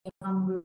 Alhamdulillah.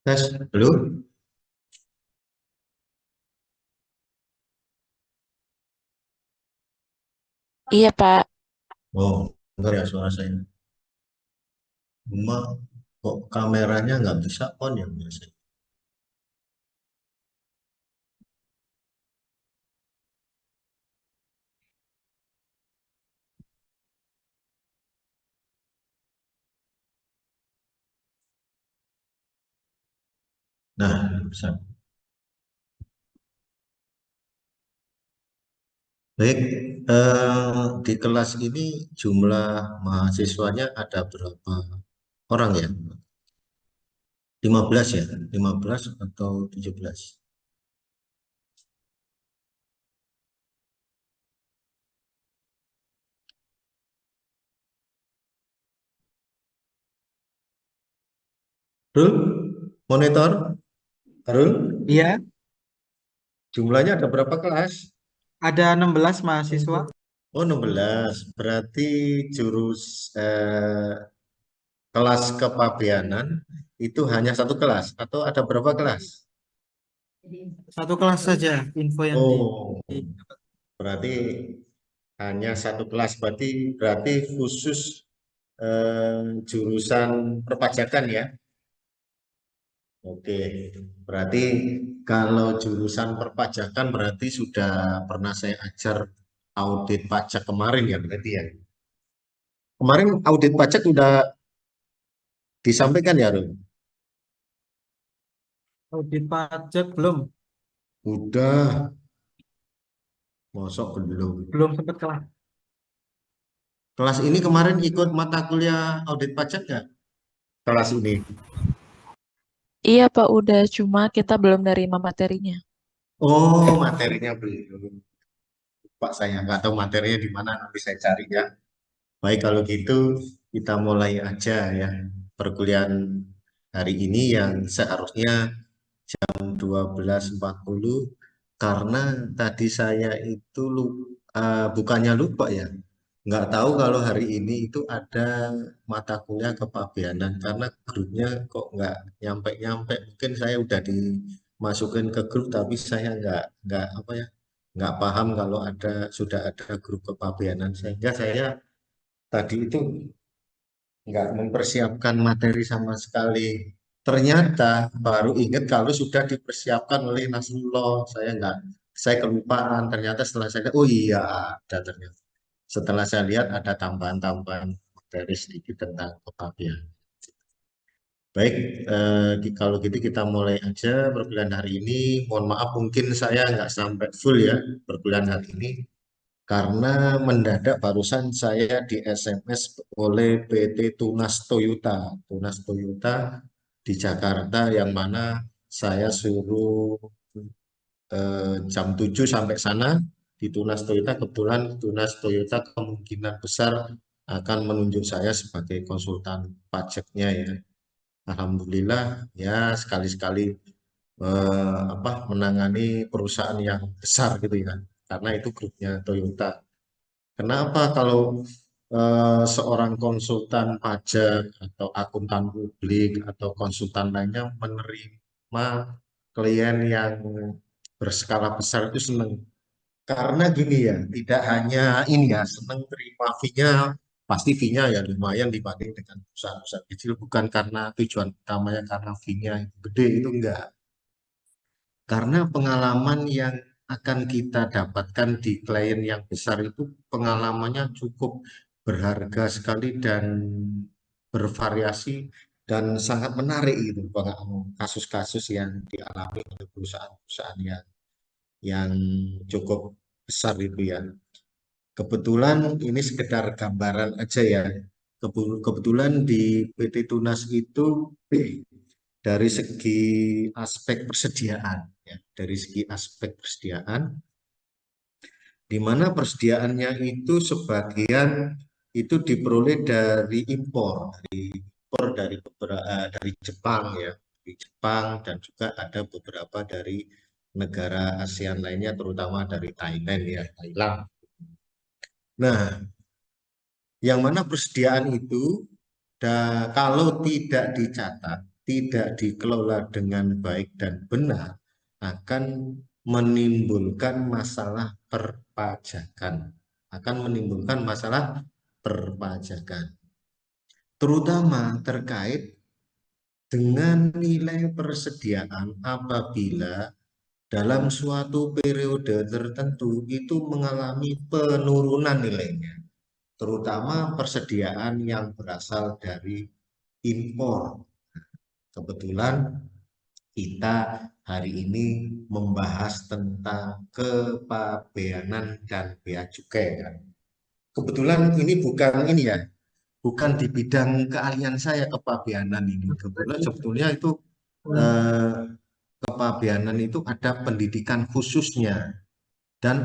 Tes, belum? Iya, Pak. Oh, enggak ya suara saya. Cuma kok kameranya nggak bisa on ya biasanya. Nah, ini bisa. Baik, di kelas ini jumlah mahasiswanya ada berapa orang ya? 15 ya? 15 atau 17? Rul, monitor, Rul, Iya, jumlahnya ada berapa kelas? ada 16 mahasiswa. Oh, 16. Berarti jurus kelas kepabeanan itu hanya satu kelas atau ada berapa kelas? Satu kelas saja info yang di. Oh, berarti hanya satu kelas. Berarti khusus jurusan perpajakan ya. Oke, berarti kalau jurusan perpajakan berarti sudah pernah saya ajar audit pajak kemarin ya berarti ya. Kemarin audit pajak sudah disampaikan ya, Rum? Audit pajak belum, Udah, mosok belum. belum sempat kelas. Kelas ini kemarin ikut mata kuliah audit pajak nggak? Kelas ini. Iya, Pak. Udah. Cuma kita belum nerima materinya. Oh, materinya belum. Pak saya nggak tahu materinya di mana, nanti saya cari ya. Baik kalau gitu kita mulai aja ya perkuliahan hari ini yang seharusnya jam 12.40 karena tadi saya itu bukannya lupa ya. Nggak tahu kalau hari ini itu ada mata kuliah kepabeanan karena grupnya kok nggak nyampe-nyampe. Mungkin saya udah dimasukin ke grup tapi saya nggak apa ya nggak paham kalau sudah ada grup kepabeanan sehingga saya tadi itu nggak mempersiapkan materi sama sekali. Ternyata baru ingat kalau sudah dipersiapkan oleh Nasrullah. Saya kelupaan. Ternyata setelah saya lihat, oh iya ada ternyata. Setelah saya lihat ada tambahan-tambahan materi sedikit tentang kepabian. Baik, kalau gitu kita mulai aja perkuliahan hari ini. Mohon maaf mungkin saya nggak sampai full ya perkuliahan hari ini. Karena mendadak barusan saya di SMS oleh PT Tunas Toyota. Tunas Toyota di Jakarta yang mana saya suruh jam 7 sampai sana di Tunas Toyota. Kebetulan Tunas Toyota kemungkinan besar akan menunjuk saya sebagai konsultan pajaknya ya. Alhamdulillah ya sekali-sekali menangani perusahaan yang besar gitu ya. Karena itu grupnya Toyota. Kenapa kalau seorang konsultan pajak atau akuntan publik atau konsultan lainnya menerima klien yang berskala besar itu senang? Karena gini ya, tidak hanya ini ya, senang terima fee-nya, pasti fee-nya ya lumayan dibanding dengan perusahaan-perusahaan kecil, bukan karena tujuan utamanya karena fee-nya itu gede, itu enggak. Karena pengalaman yang akan kita dapatkan di klien yang besar itu pengalamannya cukup berharga sekali dan bervariasi dan sangat menarik itu kasus-kasus yang dialami oleh perusahaan-perusahaan yang cukup besar itu ya. Kebetulan ini sekedar gambaran aja ya. Kebetulan di PT Tunas itu dari segi aspek persediaan ya, dari segi aspek persediaan di mana persediaannya itu sebagian itu diperoleh dari impor dari dari Jepang ya, dari Jepang dan juga ada beberapa dari negara ASEAN lainnya terutama dari Thailand ya, Thailand. Nah, yang mana persediaan itu kalau tidak dicatat, tidak dikelola dengan baik dan benar akan menimbulkan masalah perpajakan. Akan menimbulkan masalah perpajakan. Terutama terkait dengan nilai persediaan apabila dalam suatu periode tertentu itu mengalami penurunan nilainya, terutama persediaan yang berasal dari impor. Kebetulan kita hari ini membahas tentang kepabeanan dan bea cukai kan. Kebetulan ini bukan di bidang keahlian saya kepabeanan ini. Kebetulan sebetulnya itu kepabeanan itu ada pendidikan khususnya dan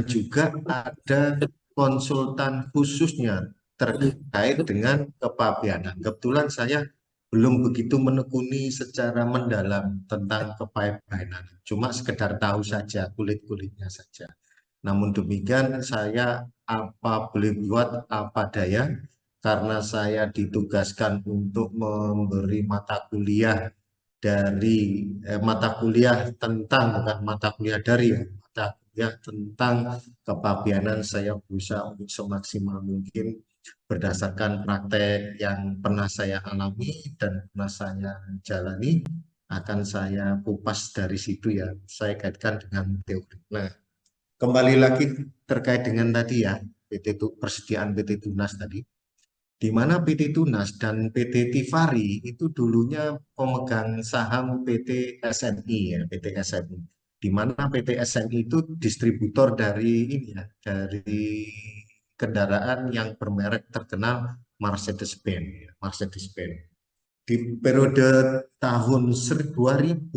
juga ada konsultan khususnya terkait dengan kepabeanan. Kebetulan saya belum begitu menekuni secara mendalam tentang kepabeanan, cuma sekedar tahu saja kulit-kulitnya saja. Namun demikian saya apa boleh buat apa daya, karena saya ditugaskan untuk memberi mata kuliah mata kuliah tentang, bukan mata kuliah dari ya, mata kuliah tentang kepabeanan. Saya berusaha untuk semaksimal mungkin berdasarkan praktek yang pernah saya alami dan pernah saya jalani, akan saya kupas dari situ ya, saya kaitkan dengan teori. Nah, kembali lagi terkait dengan tadi ya, persediaan PT Tunas tadi, di mana PT Tunas dan PT Tifari itu dulunya pemegang saham PT SNI ya, PT SNI. Di mana PT SNI itu distributor dari ini ya, dari kendaraan yang bermerek terkenal Mercedes-Benz ya, Mercedes-Benz. Di periode tahun 2018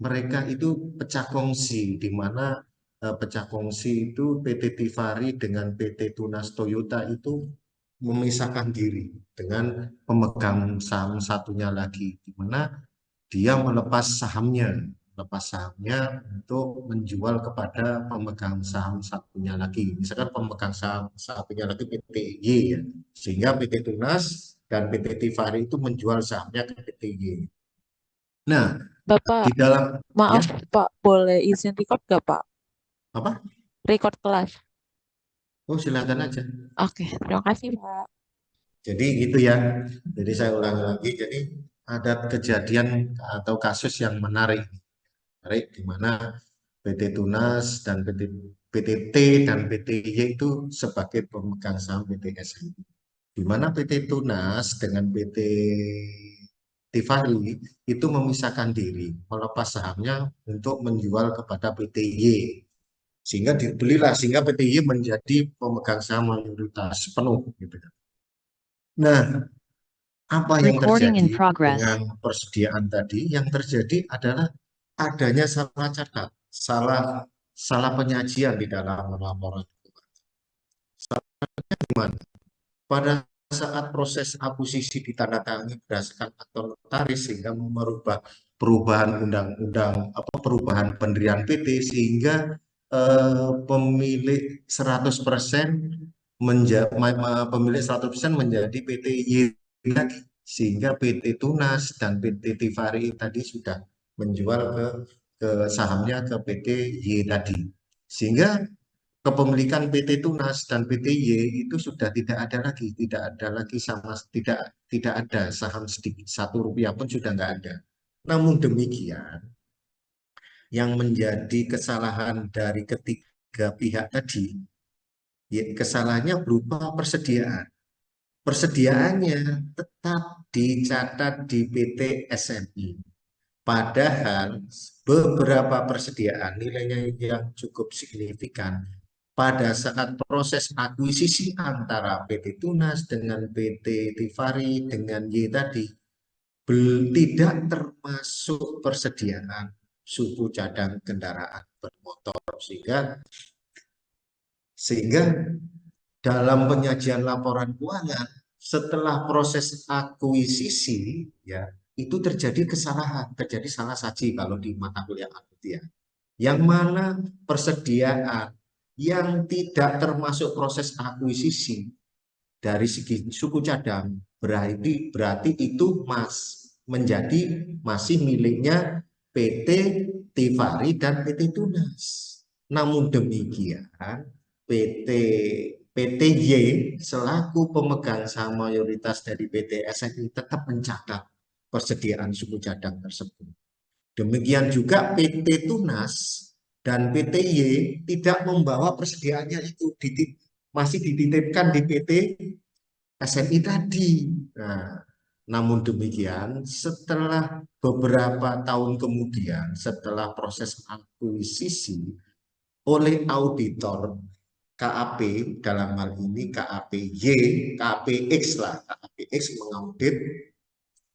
mereka itu pecah kongsi, di mana pecah kongsi itu PT Tifari dengan PT Tunas Toyota itu memisahkan diri dengan pemegang saham satunya lagi, di mana dia melepas sahamnya untuk menjual kepada pemegang saham satunya lagi. Misalkan pemegang saham satunya lagi PT Y ya, sehingga PT Tunas dan PT Tifari itu menjual sahamnya ke PT Y. Nah, Bapak, di dalam ya maaf Pak, boleh izin record gak Pak? apa? Record kelas. Oh, silakan aja. Oke, terima kasih Pak. Jadi gitu ya. Jadi saya ulangi lagi. Jadi ada kejadian atau kasus yang menarik, di mana PT Tunas dan PT T dan PT Y itu sebagai pemegang saham PT SNI. Di mana PT Tunas dengan PT Tifari itu memisahkan diri, melepas sahamnya untuk menjual kepada PT Y. Sehingga sehingga PT Y menjadi pemegang saham mayoritas penuh gitu. Nah, apa yang Recording in terjadi progress. dengan persediaan tadi? Yang terjadi adalah adanya salah catat, salah penyajian di dalam laporan. Gimana? Pada saat proses akuisisi ditandatangani berdasarkan akte notaris sehingga merubah perubahan pendirian PT, sehingga pemilik 100% menjadi PT Y lagi, sehingga PT Tunas dan PT Tifari tadi sudah menjual ke sahamnya ke PT Y tadi, sehingga kepemilikan PT Tunas dan PT Y itu sudah tidak ada lagi, tidak ada saham sedikit, Rp1 pun sudah nggak ada. Namun demikian, yang menjadi kesalahan dari ketiga pihak tadi, ya, kesalahannya berupa persediaan. Persediaannya tetap dicatat di PT SNI. Padahal beberapa persediaan nilainya yang cukup signifikan pada saat proses akuisisi antara PT Tunas dengan PT Tifari dengan Y tadi tidak termasuk persediaan suku cadang kendaraan bermotor, sehingga dalam penyajian laporan keuangan setelah proses akuisisi ya itu terjadi kesalahan, terjadi salah saji kalau di mata kuliah aku ya, yang mana persediaan yang tidak termasuk proses akuisisi dari segi suku cadang berarti itu masih miliknya PT Tifari dan PT Tunas. Namun demikian, PTY selaku pemegang saham mayoritas dari PT SNI tetap mencatat persediaan suku cadang tersebut. Demikian juga PT Tunas dan PTY tidak membawa persediaannya itu, masih dititipkan di PT SNI tadi. Nah, namun demikian, setelah beberapa tahun kemudian, setelah proses akuisisi oleh auditor KAP, dalam hal ini KAPY, KAPX lah, KAPX mengaudit,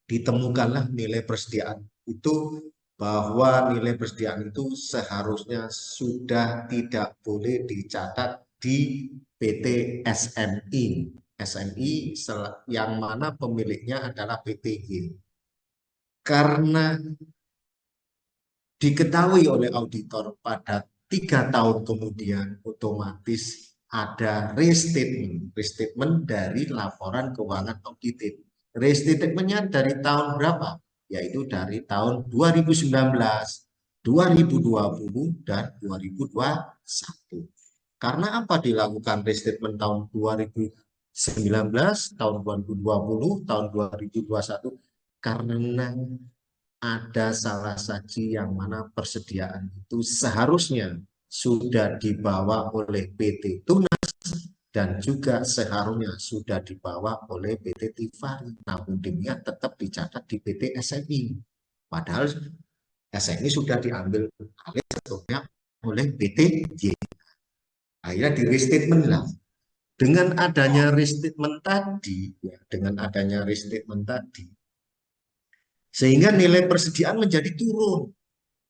ditemukanlah nilai persediaan itu, bahwa nilai persediaan itu seharusnya sudah tidak boleh dicatat di PT SNI. SNI yang mana pemiliknya adalah PTY. Karena diketahui oleh auditor pada 3 tahun kemudian, otomatis ada restatement dari laporan keuangan audited. Restatementnya dari tahun berapa? Yaitu dari tahun 2019, 2020, dan 2021. Karena apa dilakukan restatement tahun 2019, tahun 2020, tahun 2021? Karena ada salah saji yang mana persediaan itu seharusnya sudah dibawa oleh PT Tunas dan juga seharusnya sudah dibawa oleh PT Tifari. Namun demikian tetap dicatat di PT SNI. Padahal SNI sudah diambil alih oleh PTY. Akhirnya di restatement lah. Dengan adanya restatement tadi, sehingga nilai persediaan menjadi turun.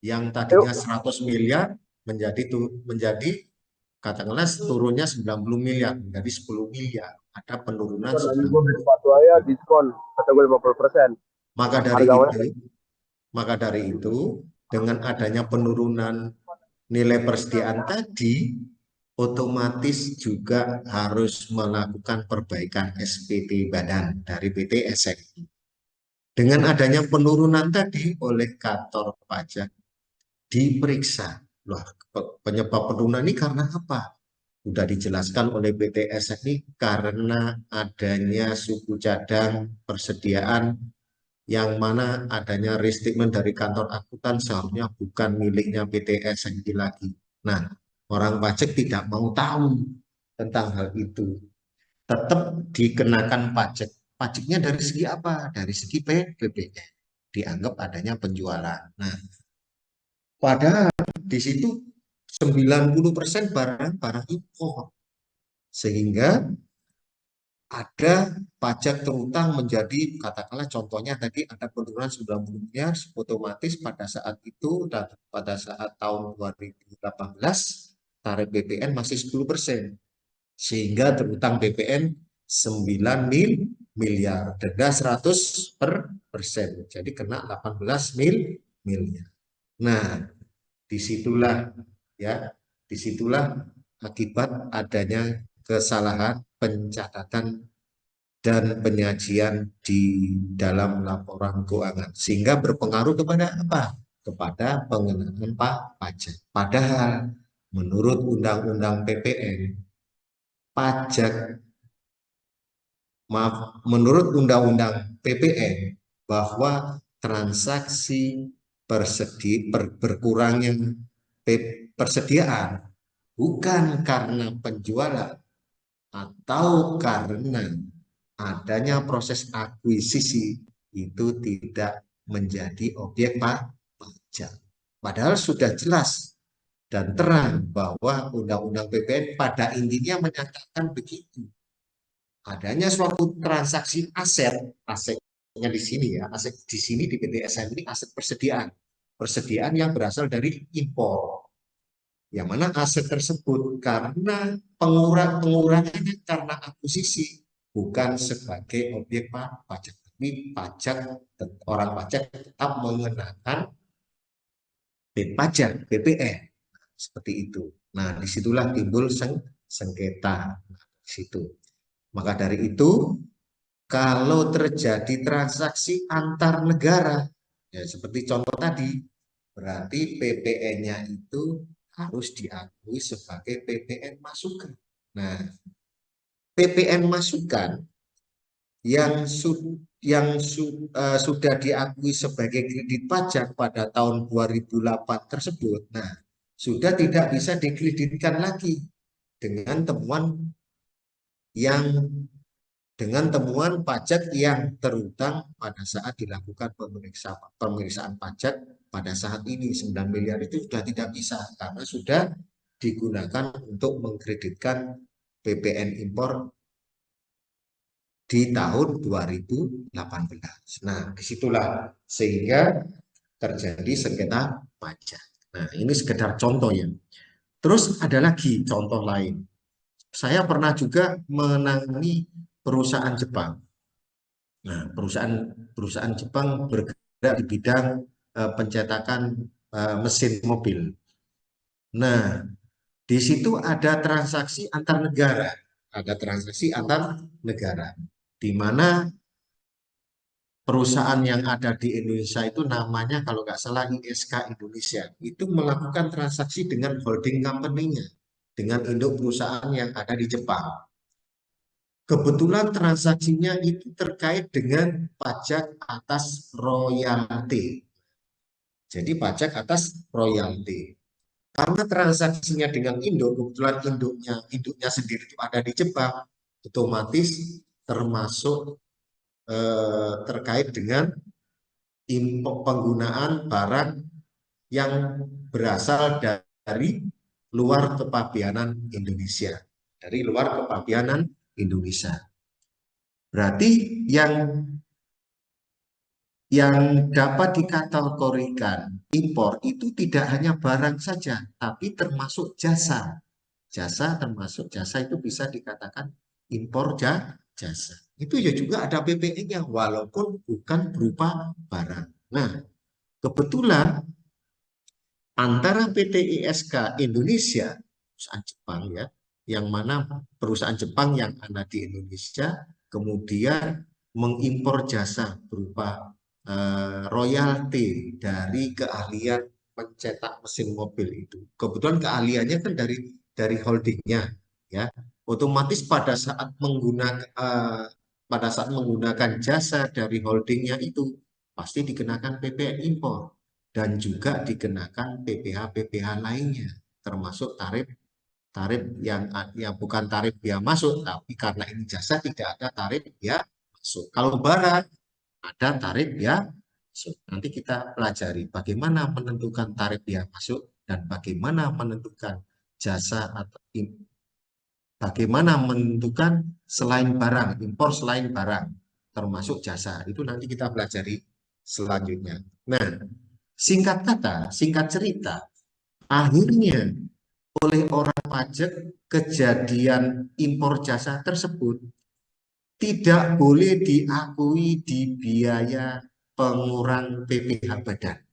Yang tadinya 100 miliar menjadi katakanlah turunnya 90 miliar menjadi 10 miliar. Ada penurunan. Diskon atau 50%. Maka dari itu dengan adanya penurunan nilai persediaan tadi, otomatis juga harus melakukan perbaikan SPT badan dari PT SNI. Dengan adanya penurunan tadi oleh kantor pajak diperiksa. Loh, penyebab penurunan ini karena apa? Sudah dijelaskan oleh PT SNI karena adanya suku cadang persediaan yang mana adanya restatement dari kantor akuntan seharusnya bukan miliknya PT SNI lagi. Nah, orang pajak tidak mau tahu tentang hal itu. Tetap dikenakan pajak. Pajaknya dari segi apa? Dari segi PPN. Dianggap adanya penjualan. Nah, padahal di situ 90% barang impor. Sehingga ada pajak terutang menjadi, katakanlah contohnya tadi ada penurunan 90 miliar, otomatis pada saat itu, pada saat tahun 2018, tarif BPN masih 10%. Sehingga terutang BPN 9 miliar, denda 100%. Jadi kena 18 miliar. Nah, disitulah akibat adanya kesalahan pencatatan dan penyajian di dalam laporan keuangan, sehingga berpengaruh kepada apa? Kepada pengenaan pajak. Padahal menurut Undang-Undang PPN, menurut Undang-Undang PPN, bahwa transaksi berkurangnya persediaan bukan karena penjualan atau karena adanya proses akuisisi itu tidak menjadi objek pajak. Padahal sudah jelas dan terang bahwa Undang-Undang PPN pada intinya menyatakan begitu. Adanya suatu transaksi asetnya di sini ya, aset di sini di PT SM ini aset persediaan yang berasal dari impor. Yang mana aset tersebut karena pengurangannya karena akuisisi, bukan sebagai objek pajak, tapi orang pajak tetap mengenakan pajak PPN seperti itu. Nah, disitulah timbul sengketa. Nah, di situ. Maka dari itu Kalau terjadi transaksi antar negara, ya seperti contoh tadi, berarti PPN-nya itu harus diakui sebagai PPN masukan. Nah, PPN masukan yang sudah diakui sebagai kredit pajak pada tahun 2008 tersebut, nah sudah tidak bisa dikreditkan lagi dengan yang temuan pajak yang terutang pada saat dilakukan pemeriksaan pajak pada saat ini 9 miliar itu sudah tidak bisa karena sudah digunakan untuk mengkreditkan PPN impor di tahun 2018. Nah, disitulah sehingga terjadi sengketa pajak. Nah, ini sekedar contoh ya. Terus ada lagi contoh lain. Saya pernah juga menangani perusahaan Jepang. Nah, perusahaan Jepang bergerak di bidang pencetakan mesin mobil. Nah, di situ ada transaksi antar negara, di mana perusahaan yang ada di Indonesia itu namanya kalau nggak salah ISK Indonesia, itu melakukan transaksi dengan holding company-nya, dengan induk perusahaan yang ada di Jepang. Kebetulan transaksinya itu terkait dengan pajak atas royalti. Jadi pajak atas royalti. Karena transaksinya dengan induk, kebetulan induknya sendiri itu ada di Jepang, otomatis termasuk terkait dengan penggunaan barang yang berasal dari luar kepabianan Indonesia. Dari luar kepabianan Indonesia. Berarti yang dapat dikategorikan impor itu tidak hanya barang saja, tapi termasuk jasa. Jasa itu bisa dikatakan impor jasa. Itu ya juga ada PPN-nya walaupun bukan berupa barang. Nah, kebetulan antara PT ISK Indonesia, perusahaan Jepang ya, yang mana perusahaan Jepang yang ada di Indonesia, kemudian mengimpor jasa berupa royalti dari keahlian mencetak mesin mobil itu. Kebetulan keahliannya kan dari holdingnya, ya. Otomatis pada saat menggunakan jasa dari holdingnya itu pasti dikenakan PPN impor dan juga dikenakan PPh lainnya, termasuk tarif yang bukan tarif biaya masuk, tapi karena ini jasa tidak ada tarif biaya masuk. Kalau barang ada tarif biaya masuk. Nanti kita pelajari bagaimana menentukan tarif biaya masuk dan bagaimana menentukan jasa atau bagaimana menentukan selain barang, impor selain barang, termasuk jasa. Itu nanti kita pelajari selanjutnya. Nah, singkat kata, singkat cerita, akhirnya oleh orang pajak kejadian impor jasa tersebut tidak boleh diakui di biaya pengurang PPh badan.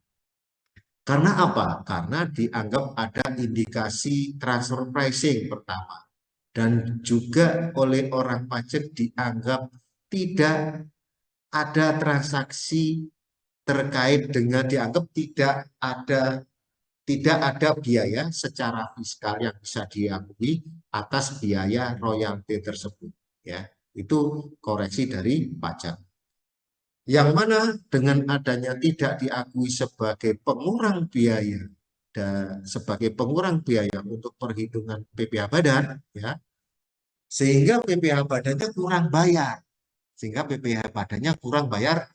Karena apa? Karena dianggap ada indikasi transfer pricing pertama. Dan juga oleh orang pajak dianggap tidak ada transaksi terkait dengan dianggap tidak ada biaya secara fiskal yang bisa diakui atas biaya royalti tersebut, ya. Itu koreksi dari pajak. Yang mana dengan adanya tidak diakui sebagai pengurang biaya dan sebagai pengurang biaya untuk perhitungan PPh badan, ya, sehingga PPh badannya kurang bayar. Sehingga PPh badannya kurang bayar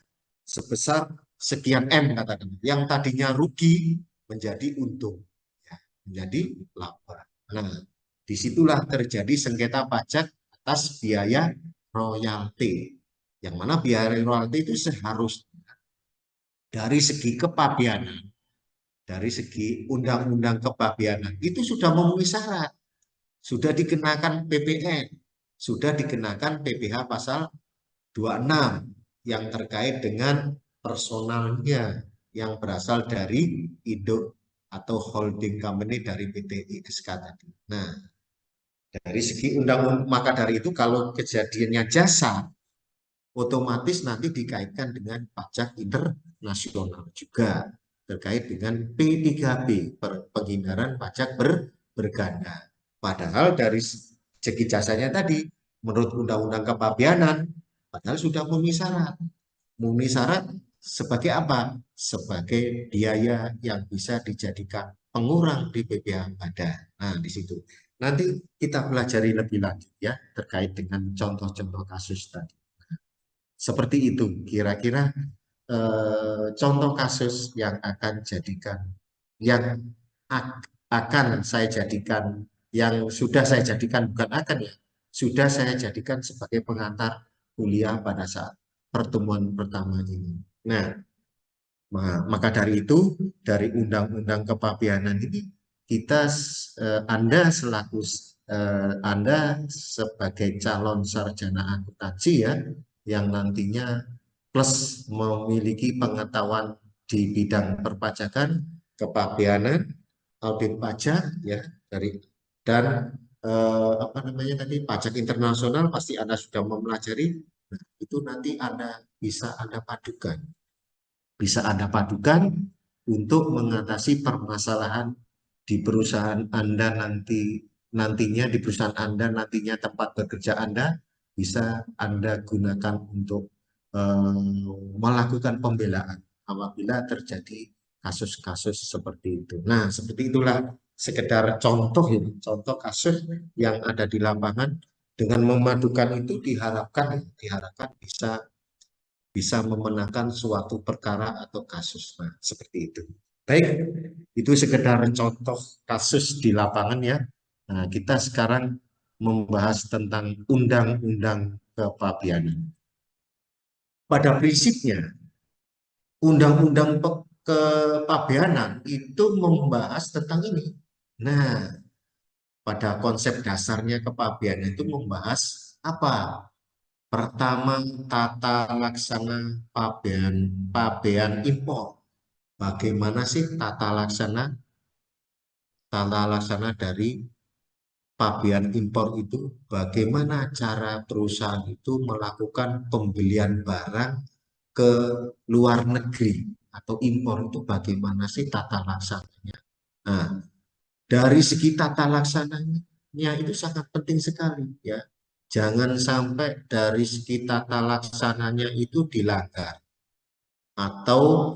sebesar sekian M katakan. Yang tadinya rugi menjadi untung, ya, menjadi laba. Nah, disitulah terjadi sengketa pajak atas biaya royalti. Yang mana biaya royalti itu seharusnya dari segi kepabianan, dari segi undang-undang kepabianan itu sudah memenuhi syarat, sudah dikenakan PPN, sudah dikenakan PPh pasal 26 yang terkait dengan personalnya yang berasal dari induk atau holding company dari PT ISK tadi. Nah, dari segi undang-undang, maka dari itu kalau kejadiannya jasa, otomatis nanti dikaitkan dengan pajak internasional juga terkait dengan P3B, penghindaran pajak berganda. Padahal dari segi jasanya tadi, menurut Undang-Undang Kepabeanan, padahal sudah memenuhi syarat sebagai apa? Sebagai biaya yang bisa dijadikan pengurang di PPh badan. Nah, di situ. Nanti kita pelajari lebih lanjut ya terkait dengan contoh-contoh kasus tadi. Seperti itu, kira-kira contoh kasus yang akan saya jadikan, yang sudah saya jadikan, bukan akan ya, sudah saya jadikan sebagai pengantar kuliah pada saat pertemuan pertama ini. Nah, maka dari itu, dari Undang-Undang Kepabeanan ini, Anda sebagai calon sarjana akuntansi ya, yang nantinya plus memiliki pengetahuan di bidang perpajakan, kepabeanan, audit pajak ya dan apa namanya tadi pajak internasional pasti Anda sudah mempelajari. Nah, itu nanti bisa Anda padukan untuk mengatasi permasalahan di perusahaan Anda nantinya di perusahaan Anda nantinya tempat bekerja Anda bisa Anda gunakan untuk melakukan pembelaan apabila terjadi kasus-kasus seperti itu. Nah, seperti itulah sekedar contoh kasus yang ada di lapangan. Dengan memadukan itu diharapkan bisa memenangkan suatu perkara atau kasus. Nah, seperti itu. Baik, itu sekedar contoh kasus di lapangan ya. Nah, kita sekarang membahas tentang undang-undang kepabeanan. Pada prinsipnya, undang-undang kepabeanan itu membahas tentang ini. Nah, pada konsep dasarnya kepabeanan itu membahas apa? Pertama, tata laksana pabean impor. Bagaimana sih tata laksana dari pabean impor itu? Bagaimana cara perusahaan itu melakukan pembelian barang ke luar negeri atau impor itu bagaimana sih tata laksananya? Nah, dari segi tata laksananya itu sangat penting sekali ya. Jangan sampai dari segi tata laksananya itu dilanggar atau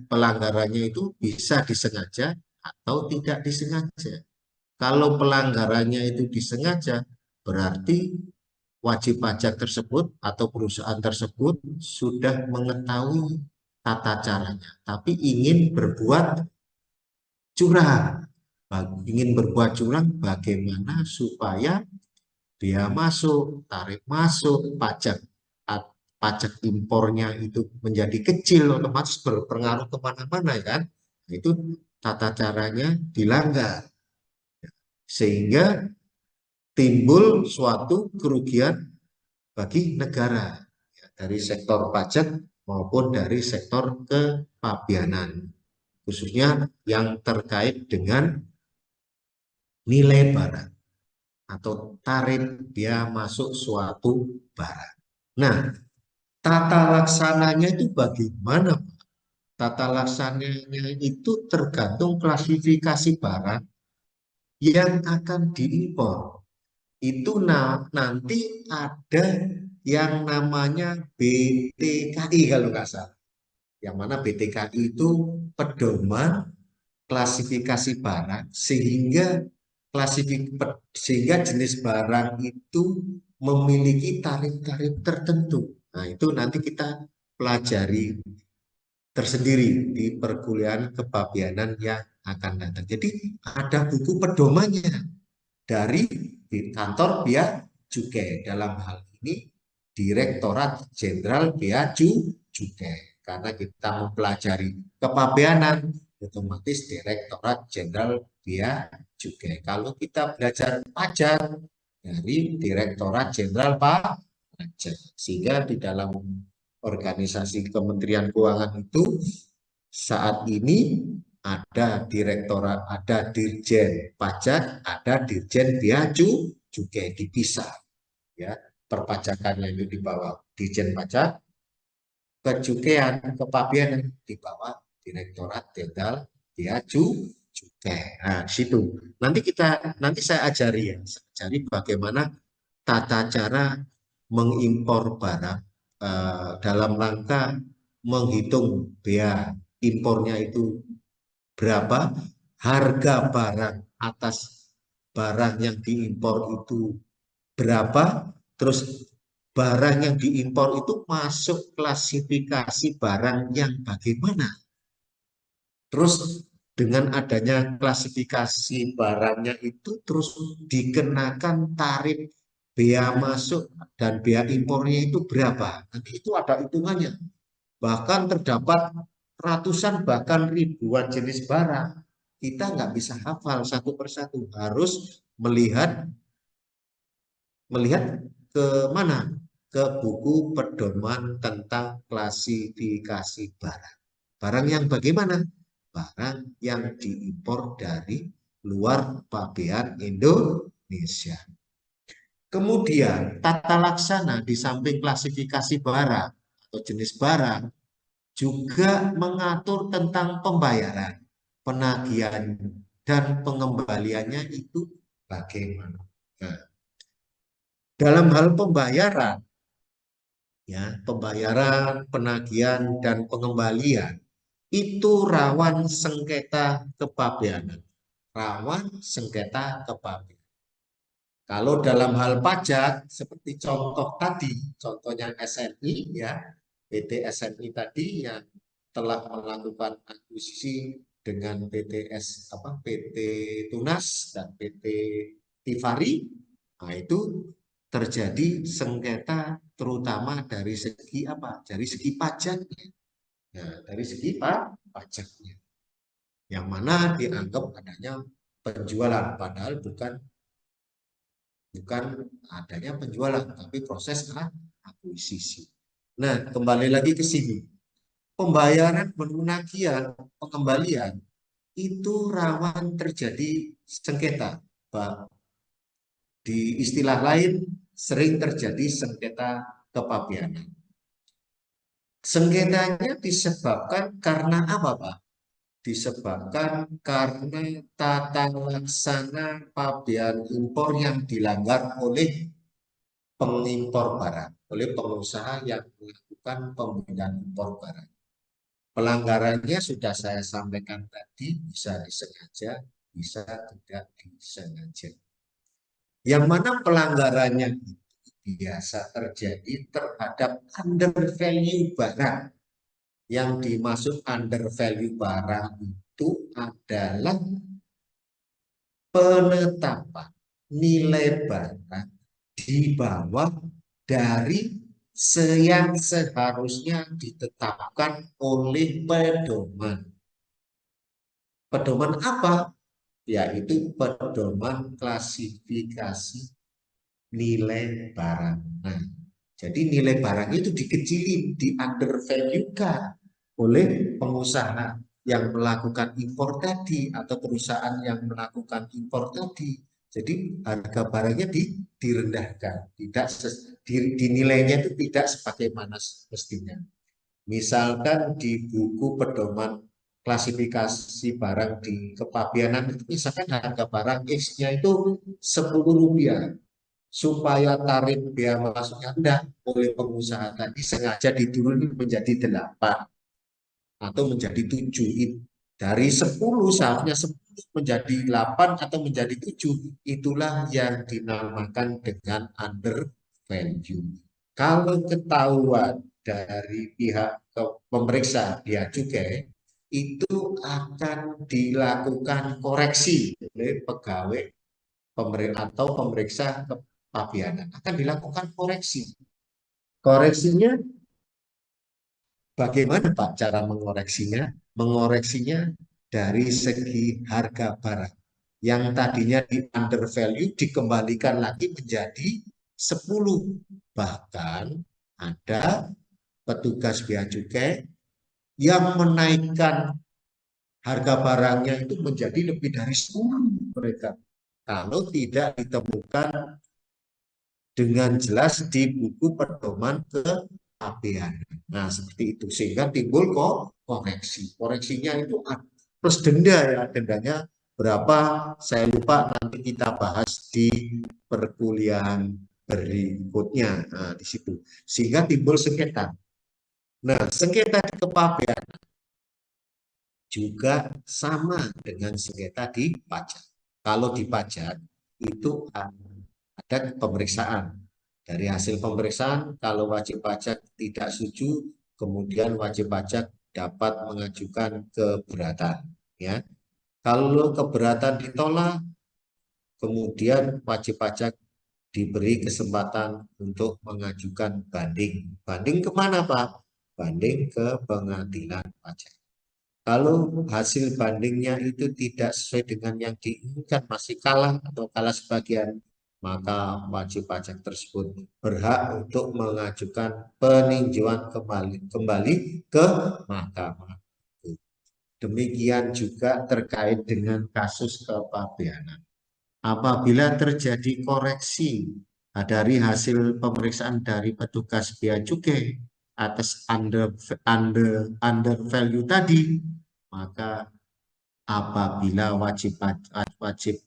pelanggarannya itu bisa disengaja atau tidak disengaja. Kalau pelanggarannya itu disengaja, berarti wajib pajak tersebut atau perusahaan tersebut sudah mengetahui tata caranya, tapi ingin berbuat curang. Bagaimana supaya dia masuk, tarif masuk, pajak impornya itu menjadi kecil, otomatis berpengaruh kemana-mana kan. Itu tata caranya dilanggar. Sehingga timbul suatu kerugian bagi negara dari sektor pajak maupun dari sektor kepabeanan. Khususnya yang terkait dengan nilai barang atau tarif dia masuk suatu barang. Nah, tata laksananya itu bagaimana? Tata laksananya itu tergantung klasifikasi barang yang akan diimpor. Itu nanti ada yang namanya BTKI kalau nggak salah. Yang mana BTKI itu pedoman klasifikasi barang sehingga jenis barang itu memiliki tarif-tarif tertentu. Nah, itu nanti kita pelajari tersendiri di perkuliahan kepabeanan yang akan datang. Jadi ada buku pedomannya dari kantor Bea Cukai, dalam hal ini Direktorat Jenderal Bea Cukai. Karena kita mempelajari kepabeanan, otomatis Direktorat Jenderal Bea Cukai. Kalau kita belajar pajak dari Direktorat Jenderal Pajak, sehingga di dalam organisasi Kementerian Keuangan itu saat ini ada direktorat, ada dirjen pajak, ada dirjen bea cukai, dipisah ya. perpajakannya itu di bawah Ditjen Pajak, kecukian, kepabeanan di bawah Direktorat Jenderal Bea Cukai. Nah, situ. Nanti saya ajari ya, saya ajari bagaimana tata cara mengimpor barang dalam rangka menghitung bea impornya itu berapa, harga barang atas barang yang diimpor itu berapa, terus barang yang diimpor itu masuk klasifikasi barang yang bagaimana. Terus dengan adanya klasifikasi barangnya itu terus dikenakan tarif bea masuk dan bea impornya itu berapa. Nanti itu ada hitungannya. Bahkan terdapat ratusan bahkan ribuan jenis barang. Kita nggak bisa hafal satu persatu. Harus melihat ke mana? Ke buku pedoman tentang klasifikasi barang. Barang yang bagaimana? Barang yang diimpor dari luar pabean Indonesia. Kemudian tata laksana di samping klasifikasi barang atau jenis barang juga mengatur tentang pembayaran, penagihan, dan pengembaliannya itu bagaimana. Nah, dalam hal pembayaran, ya, pembayaran, penagihan, dan pengembalian itu rawan sengketa kepabeanan. Rawan sengketa kepabeanan. Kalau dalam hal pajak, seperti contoh tadi, contohnya SNI, ya, PT SNI tadi yang telah melakukan akuisisi dengan PT Tunas dan PT Tifari, nah itu terjadi sengketa terutama dari segi apa? Dari segi pajaknya. Nah, dari segi pajaknya. Yang mana dianggap adanya penjualan, padahal bukan adanya penjualan, tapi proses akuisisi. Nah, kembali lagi ke sini. Pembayaran, penagihan, pengembalian itu rawan terjadi sengketa. Di istilah lain, sering terjadi sengketa kepabeanan. Sengketanya disebabkan karena apa, Pak? Disebabkan karena tata laksana pabean impor yang dilanggar oleh pengimpor barang, oleh pengusaha yang melakukan pembelian impor barang. Pelanggarannya sudah saya sampaikan tadi, bisa disengaja, bisa tidak disengaja. Yang mana pelanggarannya itu biasa terjadi terhadap under value barang. Yang dimaksud under value barang itu adalah penetapan nilai barang di bawah dari yang seharusnya ditetapkan oleh pedoman. Pedoman apa? Yaitu pedoman klasifikasi nilai barang. Nah, jadi nilai barang itu dikecilin, di undervalue-kan oleh pengusaha yang melakukan impor tadi atau perusahaan yang melakukan impor tadi. Jadi harga barangnya direndahkan, tidak dinilainya itu tidak sebagaimana mestinya. Misalkan di buku pedoman klasifikasi barang di kepabeanan itu misalkan harga barang X-nya itu Rp10, supaya tarif bea masuknya rendah oleh pengusaha tadi sengaja diturunkan menjadi 8 atau menjadi 7. Dari 10 seharusnya 10 menjadi 8 atau menjadi 7. Itulah yang dinamakan dengan under value. Kalau ketahuan dari pihak pemeriksa bea cukai, itu akan dilakukan koreksi oleh pegawai atau pemeriksa kepabeanan. Akan dilakukan koreksi. Koreksinya bagaimana, Pak, cara mengoreksinya? Mengoreksinya dari segi harga barang. Yang tadinya di undervalue dikembalikan lagi menjadi 10. Bahkan ada petugas bea cukai yang menaikkan harga barangnya itu menjadi lebih dari 10 mereka. Kalau tidak ditemukan dengan jelas di buku pedoman kepabeanan. Nah, seperti itu. Sehingga timbul kok koreksi. Koreksinya itu plus denda ya. Dendanya berapa? Saya lupa, nanti kita bahas di perkuliahan berikutnya. Nah, di situ. Sehingga timbul sengketa. Nah, sengketa di kepabeanan juga sama dengan sengketa di pajak. Kalau di pajak itu ada pemeriksaan. Dari hasil pemeriksaan, kalau wajib pajak tidak setuju, kemudian wajib pajak dapat mengajukan keberatan. Ya, kalau keberatan ditolak, kemudian wajib pajak diberi kesempatan untuk mengajukan banding. Banding kemana, Pak? Banding ke pengadilan pajak. Kalau hasil bandingnya itu tidak sesuai dengan yang diinginkan, masih kalah atau kalah sebagian, maka wajib pajak tersebut berhak untuk mengajukan peninjauan kembali ke mahkamah. Demikian juga terkait dengan kasus kepabeanan. Apabila terjadi koreksi dari hasil pemeriksaan dari petugas bea cukai atas under value tadi, maka apabila wajib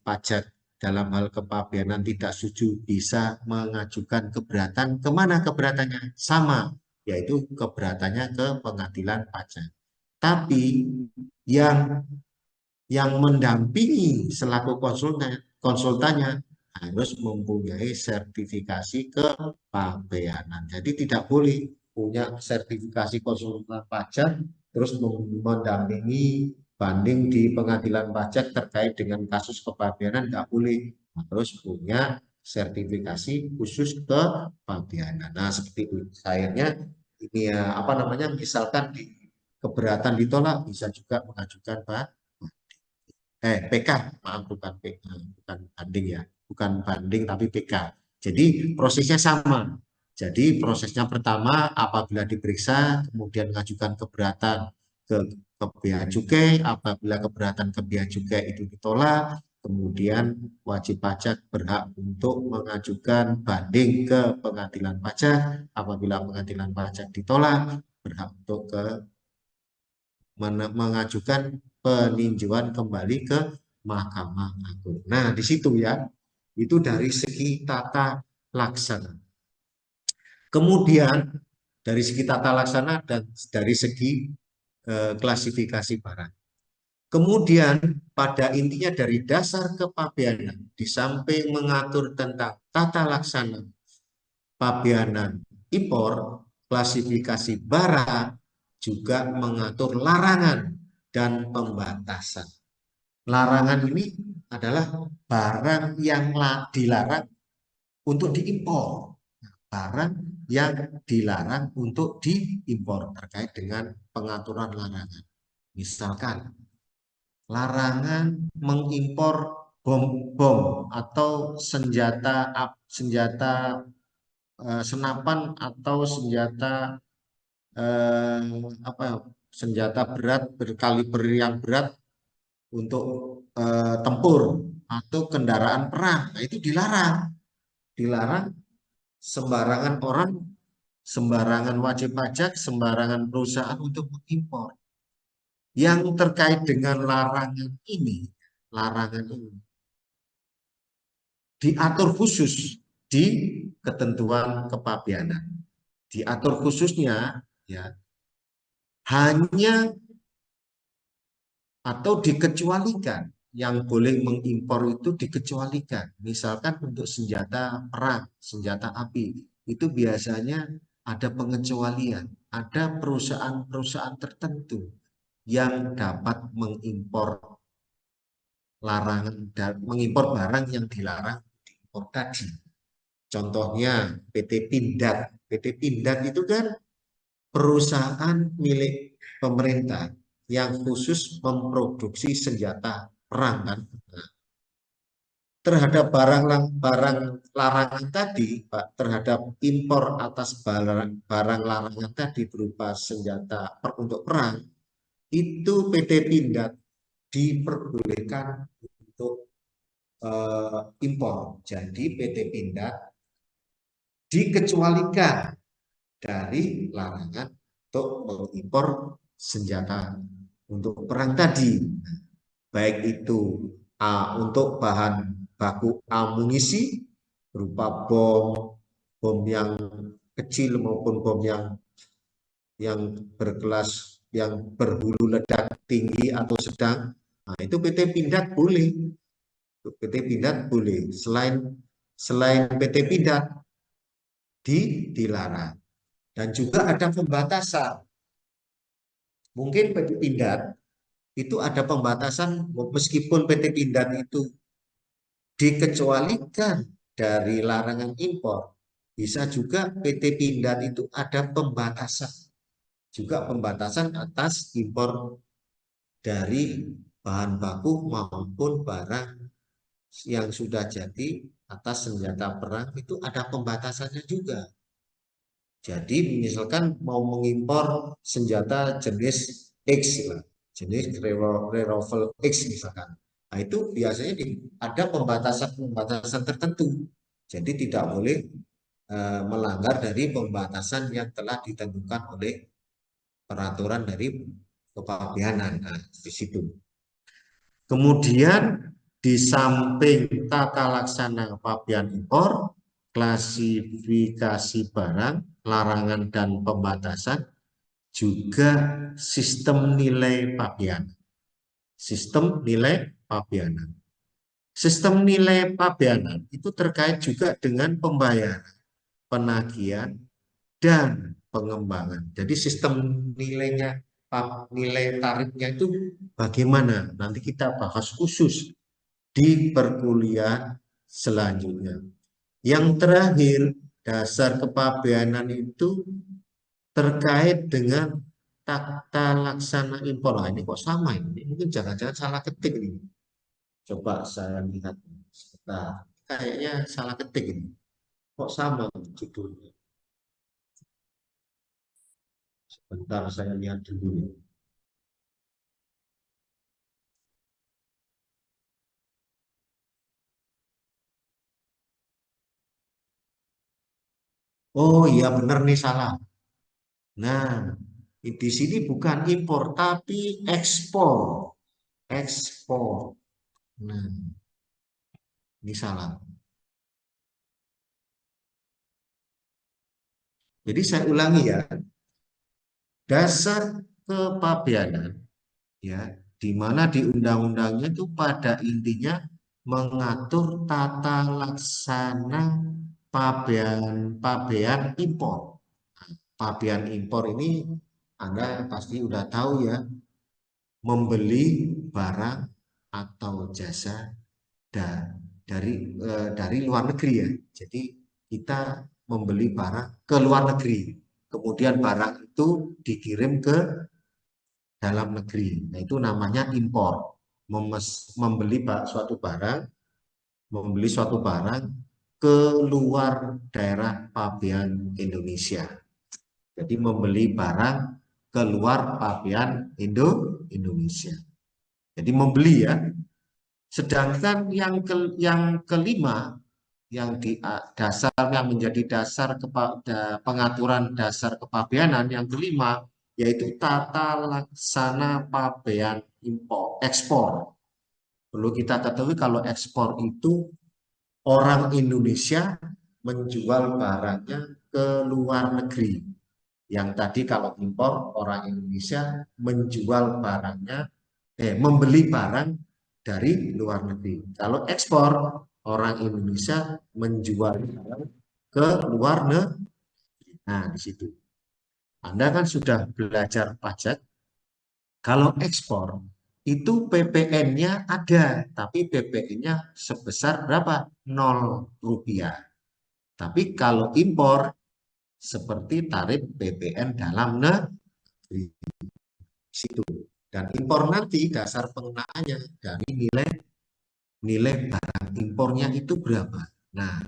pajak dalam hal kepabeanan tidak setuju, bisa mengajukan keberatan. Kemana keberatannya? Sama, yaitu keberatannya ke pengadilan pajak. Tapi yang mendampingi selaku konsultannya harus mempunyai sertifikasi kepabeanan. Jadi tidak boleh punya sertifikasi konsultan pajak terus mendampingi banding di pengadilan pajak terkait dengan kasus kepabeanan, nggak boleh. Harus punya sertifikasi khusus kepabeanan. Nah, seperti itu. Akhirnya ini ya apa namanya, misalkan keberatan ditolak, bisa juga mengajukan PK, maaf, bukan PK, bukan banding ya, bukan banding tapi PK. Jadi prosesnya sama. Jadi prosesnya pertama, apabila diperiksa, kemudian mengajukan keberatan ke bea cukai. Apabila keberatan ke bea cukai itu ditolak, kemudian wajib pajak berhak untuk mengajukan banding ke pengadilan pajak. Apabila pengadilan pajak ditolak, berhak untuk mengajukan peninjauan kembali ke Mahkamah Agung. Nah, di situ ya, itu dari segi tata laksana. Kemudian dari segi tata laksana dan dari segi klasifikasi barang. Kemudian pada intinya dari dasar kepabeanan, di samping mengatur tentang tata laksana pabeanan impor, klasifikasi barang juga mengatur larangan dan pembatasan. Larangan ini adalah barang yang dilarang untuk diimpor. Barang yang dilarang untuk diimpor terkait dengan pengaturan larangan. Misalkan larangan mengimpor bom atau senjata senapan atau senjata senjata berat berkaliber yang berat untuk tempur atau kendaraan perang. Nah, itu dilarang sembarangan orang, sembarangan wajib pajak, sembarangan perusahaan untuk mengimpor. Yang terkait dengan larangan ini diatur khusus di ketentuan kepabeanan. Diatur khususnya ya hanya atau dikecualikan, yang boleh mengimpor itu dikecualikan. Misalkan untuk senjata perang, senjata api, itu biasanya ada pengecualian. Ada perusahaan-perusahaan tertentu yang dapat mengimpor mengimpor barang yang dilarang diimpor tadi. Contohnya PT Pindad. PT Pindad itu kan perusahaan milik pemerintah yang khusus memproduksi senjata perang kan. Nah, terhadap barang larangan tadi, Pak, terhadap impor atas barang larangan tadi berupa senjata untuk perang, itu PT Pindad diperbolehkan untuk impor. Jadi PT Pindad dikecualikan dari larangan untuk mengimpor senjata untuk perang tadi, baik itu untuk bahan baku amunisi berupa bom yang kecil maupun bom yang berkelas yang berhulu ledak tinggi atau sedang. Nah, itu PT Pindad boleh. PT Pindad boleh. Selain PT Pindad dilarang. Dan juga ada pembatasan. Mungkin PT Pindad itu ada pembatasan meskipun PT Pindad itu dikecualikan dari larangan impor. Bisa juga PT Pindad itu ada pembatasan. Juga pembatasan atas impor dari bahan baku maupun barang yang sudah jadi atas senjata perang itu ada pembatasannya juga. Jadi misalkan mau mengimpor senjata jenis X, jenis rifle X misalkan. Nah itu biasanya ada pembatasan tertentu. Jadi tidak boleh melanggar dari pembatasan yang telah ditentukan oleh peraturan dari kepabeanan. Nah, di situ. Kemudian di samping tata laksana kepabeanan impor, klasifikasi barang, larangan dan pembatasan, juga sistem nilai pabeanan. Sistem nilai pabeanan. Sistem nilai pabeanan itu terkait juga dengan pembayaran, penagihan, dan pengembangan. Jadi sistem nilainya, nilai tarifnya itu bagaimana? Nanti kita bahas khusus di perkuliahan selanjutnya. Yang terakhir, dasar kepabeanan itu terkait dengan tata laksana impor. Nah, ini kok sama ini? Mungkin jangan-jangan salah ketik ini. Coba saya lihat. Nah, kayaknya salah ketik ini. Kok sama judulnya? Sebentar saya lihat dulu. Oh iya benar nih salah. Nah, di sini bukan impor tapi ekspor. Ekspor. Nah, ini salah. Jadi saya ulangi ya. Dasar kepabeanan ya, di mana di undang-undangnya itu pada intinya mengatur tata laksana pabean impor. Pabean impor ini Anda pasti udah tahu ya, membeli barang atau jasa dari luar negeri ya. Jadi kita membeli barang ke luar negeri, kemudian barang itu dikirim ke dalam negeri. Nah, itu namanya impor. Membeli suatu barang ke luar daerah pabean Indonesia. Jadi membeli barang ke luar pabean Indonesia. Jadi membeli ya. Sedangkan yang kelima, yang menjadi dasar pengaturan dasar kepabeanan yang kelima, yaitu tata laksana pabean ekspor. Perlu kita ketahui kalau ekspor itu orang Indonesia menjual barangnya ke luar negeri. Yang tadi kalau impor orang Indonesia menjual barangnya, membeli barang dari luar negeri. Kalau ekspor orang Indonesia menjual barang ke luar negeri. Nah, di situ. Anda kan sudah belajar pajak. Kalau ekspor itu PPN-nya ada, tapi PPN-nya sebesar berapa? 0 rupiah. Tapi kalau impor seperti tarif PPN dalam negeri. Situ. Dan impor nanti dasar pengenaannya dari nilai barang impornya itu berapa. Nah,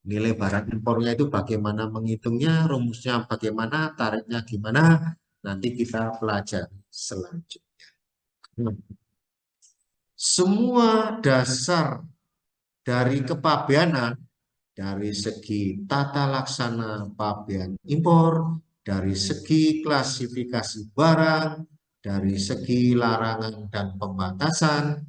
nilai barang impornya itu bagaimana menghitungnya, rumusnya bagaimana, tarifnya gimana, nanti kita pelajari selanjutnya. Semua dasar dari kepabeanan dari segi tata laksana pabean impor, dari segi klasifikasi barang, dari segi larangan dan pembatasan,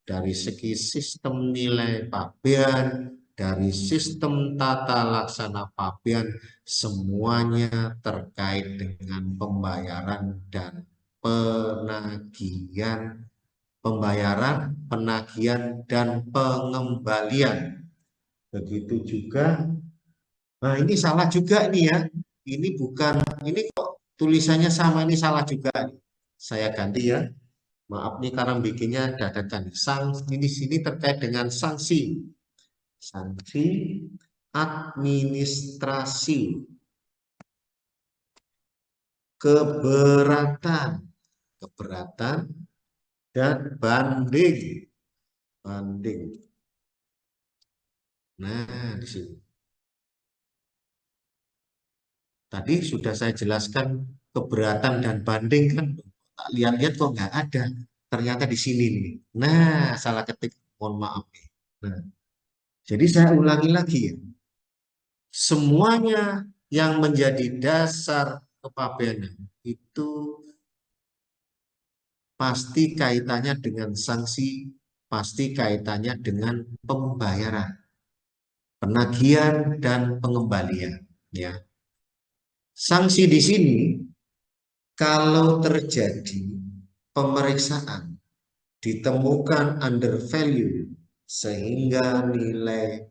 dari segi sistem nilai pabean, dari sistem tata laksana pabean, semuanya terkait dengan pembayaran dan penagihan, penagihan dan pengembalian. Begitu juga, nah ini salah juga nih ya. Ini bukan, ini kok tulisannya sama, ini salah juga. Saya ganti ya. Maaf nih karena bikinnya dadakan. Ini sini terkait dengan sanksi. Sanksi administrasi. Keberatan. Keberatan dan banding. Banding. Nah, di sini. Tadi sudah saya jelaskan keberatan dan banding kan. Tak lihat-lihat kok nggak ada. Ternyata di sini nih. Nah, salah ketik. Mohon maaf. Nah, jadi saya ulangi lagi ya. Semuanya yang menjadi dasar kepabeanan itu pasti kaitannya dengan sanksi, pasti kaitannya dengan pembayaran, penagihan dan pengembalian. Ya, sanksi di sini kalau terjadi pemeriksaan ditemukan under value sehingga nilai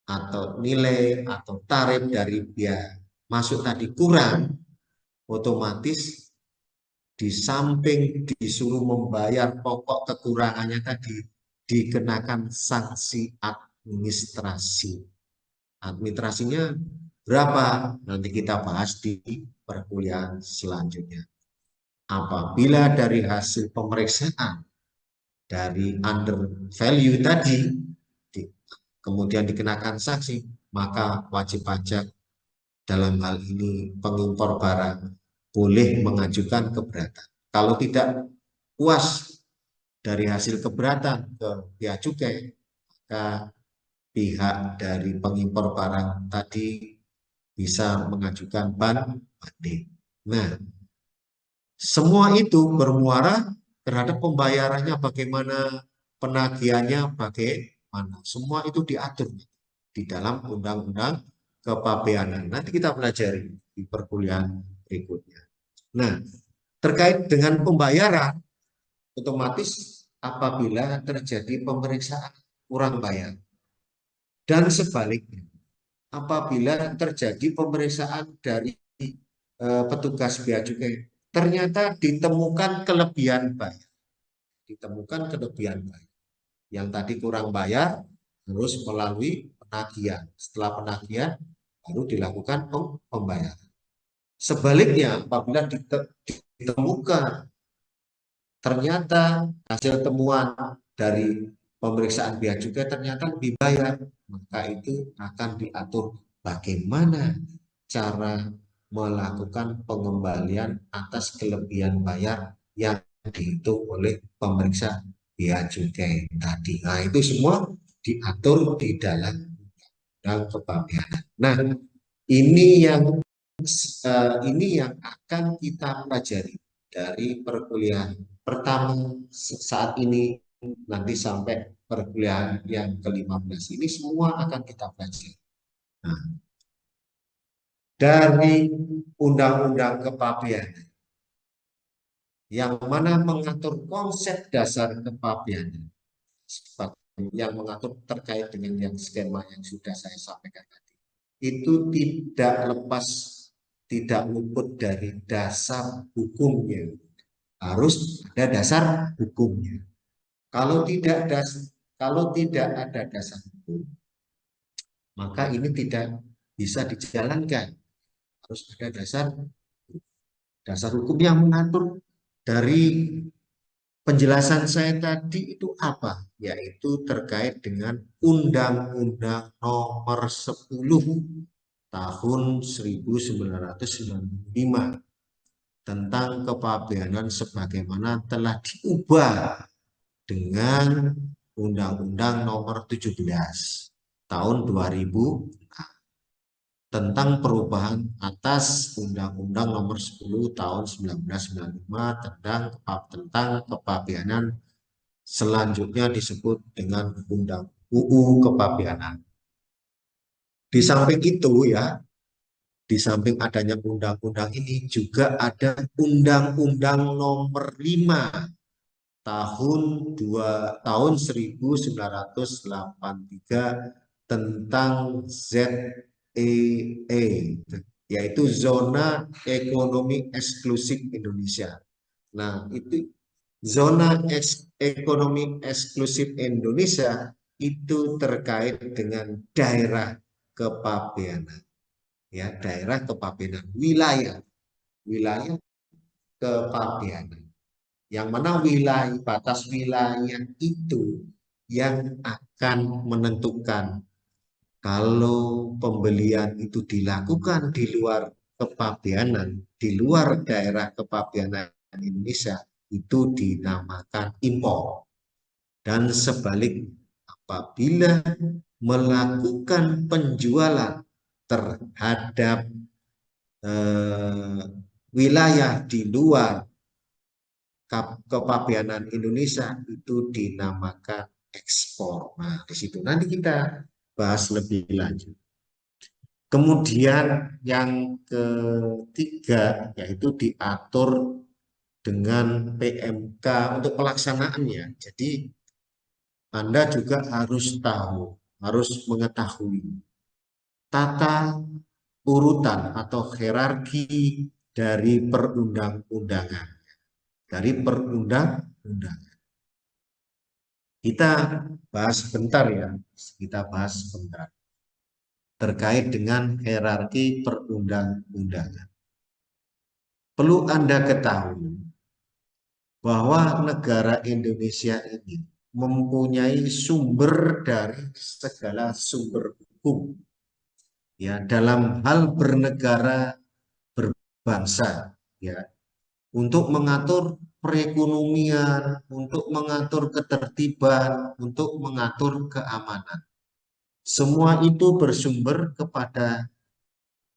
atau tarif dari biaya masuk tadi kurang, otomatis di samping disuruh membayar pokok kekurangannya tadi dikenakan sanksi administrasi. Administrasinya berapa? Nanti kita bahas di perkuliahan selanjutnya. Apabila dari hasil pemeriksaan dari under value tadi kemudian dikenakan sanksi, maka wajib pajak dalam hal ini pengimpor barang boleh mengajukan keberatan. Kalau tidak puas dari hasil keberatan ke bea cukai, maka pihak dari pengimpor barang tadi bisa mengajukan banding. Nah, semua itu bermuara terhadap pembayarannya bagaimana, penagihannya bagaimana. Semua itu diatur di dalam undang-undang kepabeanan. Nanti kita pelajari di perkuliahan berikutnya. Nah, terkait dengan pembayaran, otomatis apabila terjadi pemeriksaan kurang bayar. Dan sebaliknya, apabila terjadi pemeriksaan dari petugas bea cukai, ternyata ditemukan kelebihan bayar. Ditemukan kelebihan bayar. Yang tadi kurang bayar, harus melalui penagihan. Setelah penagihan, baru dilakukan pembayaran. Sebaliknya, apabila ditemukan ternyata hasil temuan dari pemeriksaan bea cukai ternyata lebih bayar, maka itu akan diatur bagaimana cara melakukan pengembalian atas kelebihan bayar yang dihitung oleh pemeriksa bea cukai tadi. Nah, itu semua diatur di dalam undang kepabeanan. Nah, ini yang akan kita pelajari dari perkuliahan pertama saat ini nanti sampai perkuliahan yang ke-15 ini semua akan kita pelajari. Nah, dari undang-undang kepabeanan yang mana mengatur konsep dasar kepabeanan yang mengatur terkait dengan yang skema yang sudah saya sampaikan tadi, itu tidak lepas, tidak luput dari dasar hukumnya. Harus ada dasar hukumnya. Kalau tidak ada dasar hukum, maka ini tidak bisa dijalankan. Harus ada dasar hukum yang mengatur. Dari penjelasan saya tadi itu apa? Yaitu terkait dengan Undang-Undang Nomor 10 Tahun 1995 tentang kepabeanan sebagaimana telah diubah dengan Undang-Undang Nomor 17 tahun 2000 tentang perubahan atas Undang-Undang Nomor 10 tahun 1995 tentang kepabeanan, selanjutnya disebut dengan Undang UU Kepabeanan. Di samping itu ya, di samping adanya undang-undang ini juga ada Undang-Undang Nomor 5 tahun 1983 tentang ZEE, yaitu Zona Ekonomi Eksklusif Indonesia. Nah, itu Zona Ekonomi Eksklusif Indonesia itu terkait dengan daerah kepabeanan. Ya, daerah kepabeanan, wilayah kepabeanan. Yang mana batas wilayah itu yang akan menentukan kalau pembelian itu dilakukan di luar kepabeanan, di luar daerah kepabeanan Indonesia, itu dinamakan impor. Dan sebaliknya, apabila melakukan penjualan terhadap wilayah di luar kepabeanan Indonesia, itu dinamakan ekspor. Nah, di situ nanti kita bahas lebih lanjut. Kemudian yang ketiga yaitu diatur dengan PMK untuk pelaksanaannya. Jadi Anda juga harus mengetahui tata urutan atau hierarki dari perundang-undangan. Kita bahas sebentar ya, terkait dengan hierarki perundang-undangan. Perlu Anda ketahui bahwa negara Indonesia ini mempunyai sumber dari segala sumber hukum ya dalam hal bernegara berbangsa ya, untuk mengatur perekonomian, untuk mengatur ketertiban, untuk mengatur keamanan. Semua itu bersumber kepada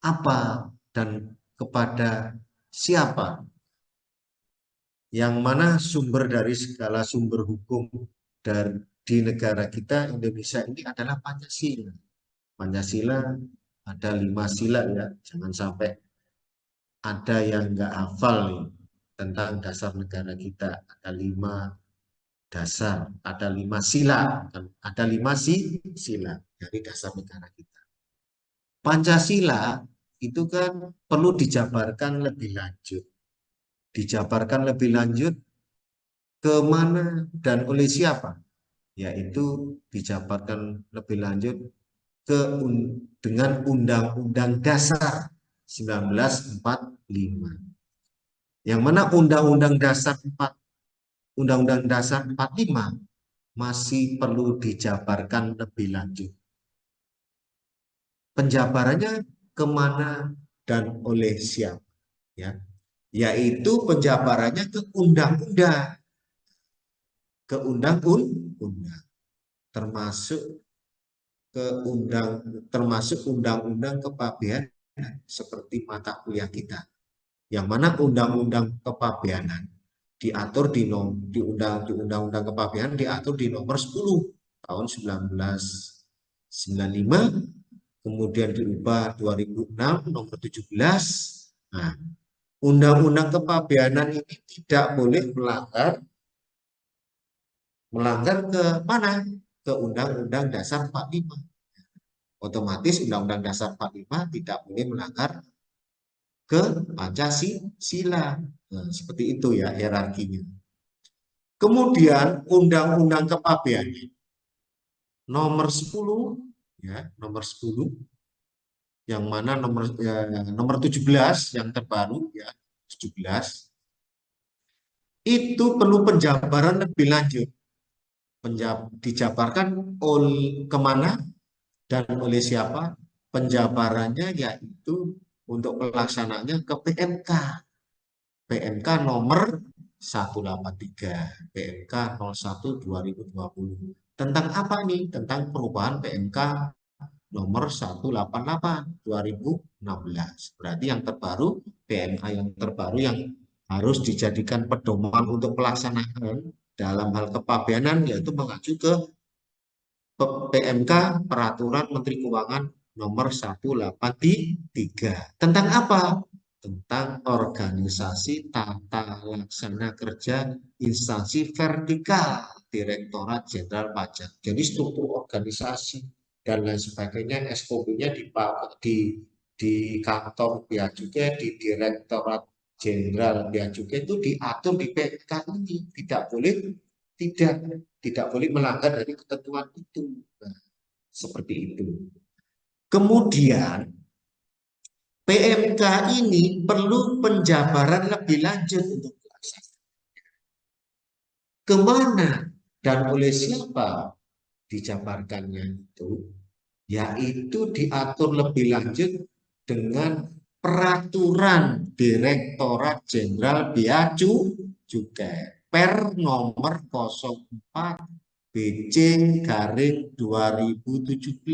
apa dan kepada siapa? Yang mana sumber dari segala sumber hukum di negara kita Indonesia ini adalah Pancasila. Pancasila ada 5 sila ya, jangan sampai ada yang nggak hafal nih tentang dasar negara kita. Ada 5 dasar, ada 5 sila, ada 5 sila dari dasar negara kita. Pancasila itu kan perlu dijabarkan lebih lanjut. Ke mana dan oleh siapa? Yaitu dijabarkan lebih lanjut dengan Undang-Undang Dasar 1945. Yang mana Undang-Undang Dasar 45 masih perlu dijabarkan lebih lanjut. Penjabarannya kemana dan oleh siapa? Ya, yaitu penjabarannya ke undang-undang, termasuk undang-undang kepabeanan seperti mata kuliah kita. Yang mana undang-undang kepabeanan diatur di undang-undang kepabeanan diatur di nomor 10 tahun 1995, kemudian diubah 2006 nomor 17. Nah, undang-undang kepabeanan ini tidak boleh melanggar ke mana? Ke Undang-Undang Dasar 45. Otomatis Undang-Undang Dasar 45 tidak boleh melanggar ke Pancasila. Nah, seperti itu ya hierarkinya. Kemudian Undang-Undang Kepabeanan nomor 10 ya, nomor 10 yang mana nomor 17 yang terbaru ya, 17 itu perlu penjabaran lebih lanjut. Dijabarkan kemana dan oleh siapa? Penjabarannya yaitu untuk pelaksanaannya ke PMK nomor 183, PMK 01/2020. Tentang apa nih? Tentang perubahan PMK nomor 188 2016. Berarti yang terbaru, PMK yang terbaru yang harus dijadikan pedoman untuk pelaksanaan dalam hal kepabeanan yaitu mengacu ke PMK Peraturan Menteri Keuangan nomor 183. Tentang apa? Tentang organisasi tata laksana kerja instansi vertikal Direktorat Jenderal Pajak. Jadi struktur organisasi dan lain sebagainya SOP-nya di kantor Bea Cukai, di Direktorat Jenderal Bea Cukai itu diatur di PMK ini. Tidak boleh melanggar dari ketentuan itu. Nah, seperti itu. Kemudian PMK ini perlu penjabaran lebih lanjut untuk pelaksanaan. Kemana dan oleh siapa dijabarkannya itu? Yaitu diatur lebih lanjut dengan peraturan Direktorat Jenderal Bea Cukai per nomor 04 BC garing 2017.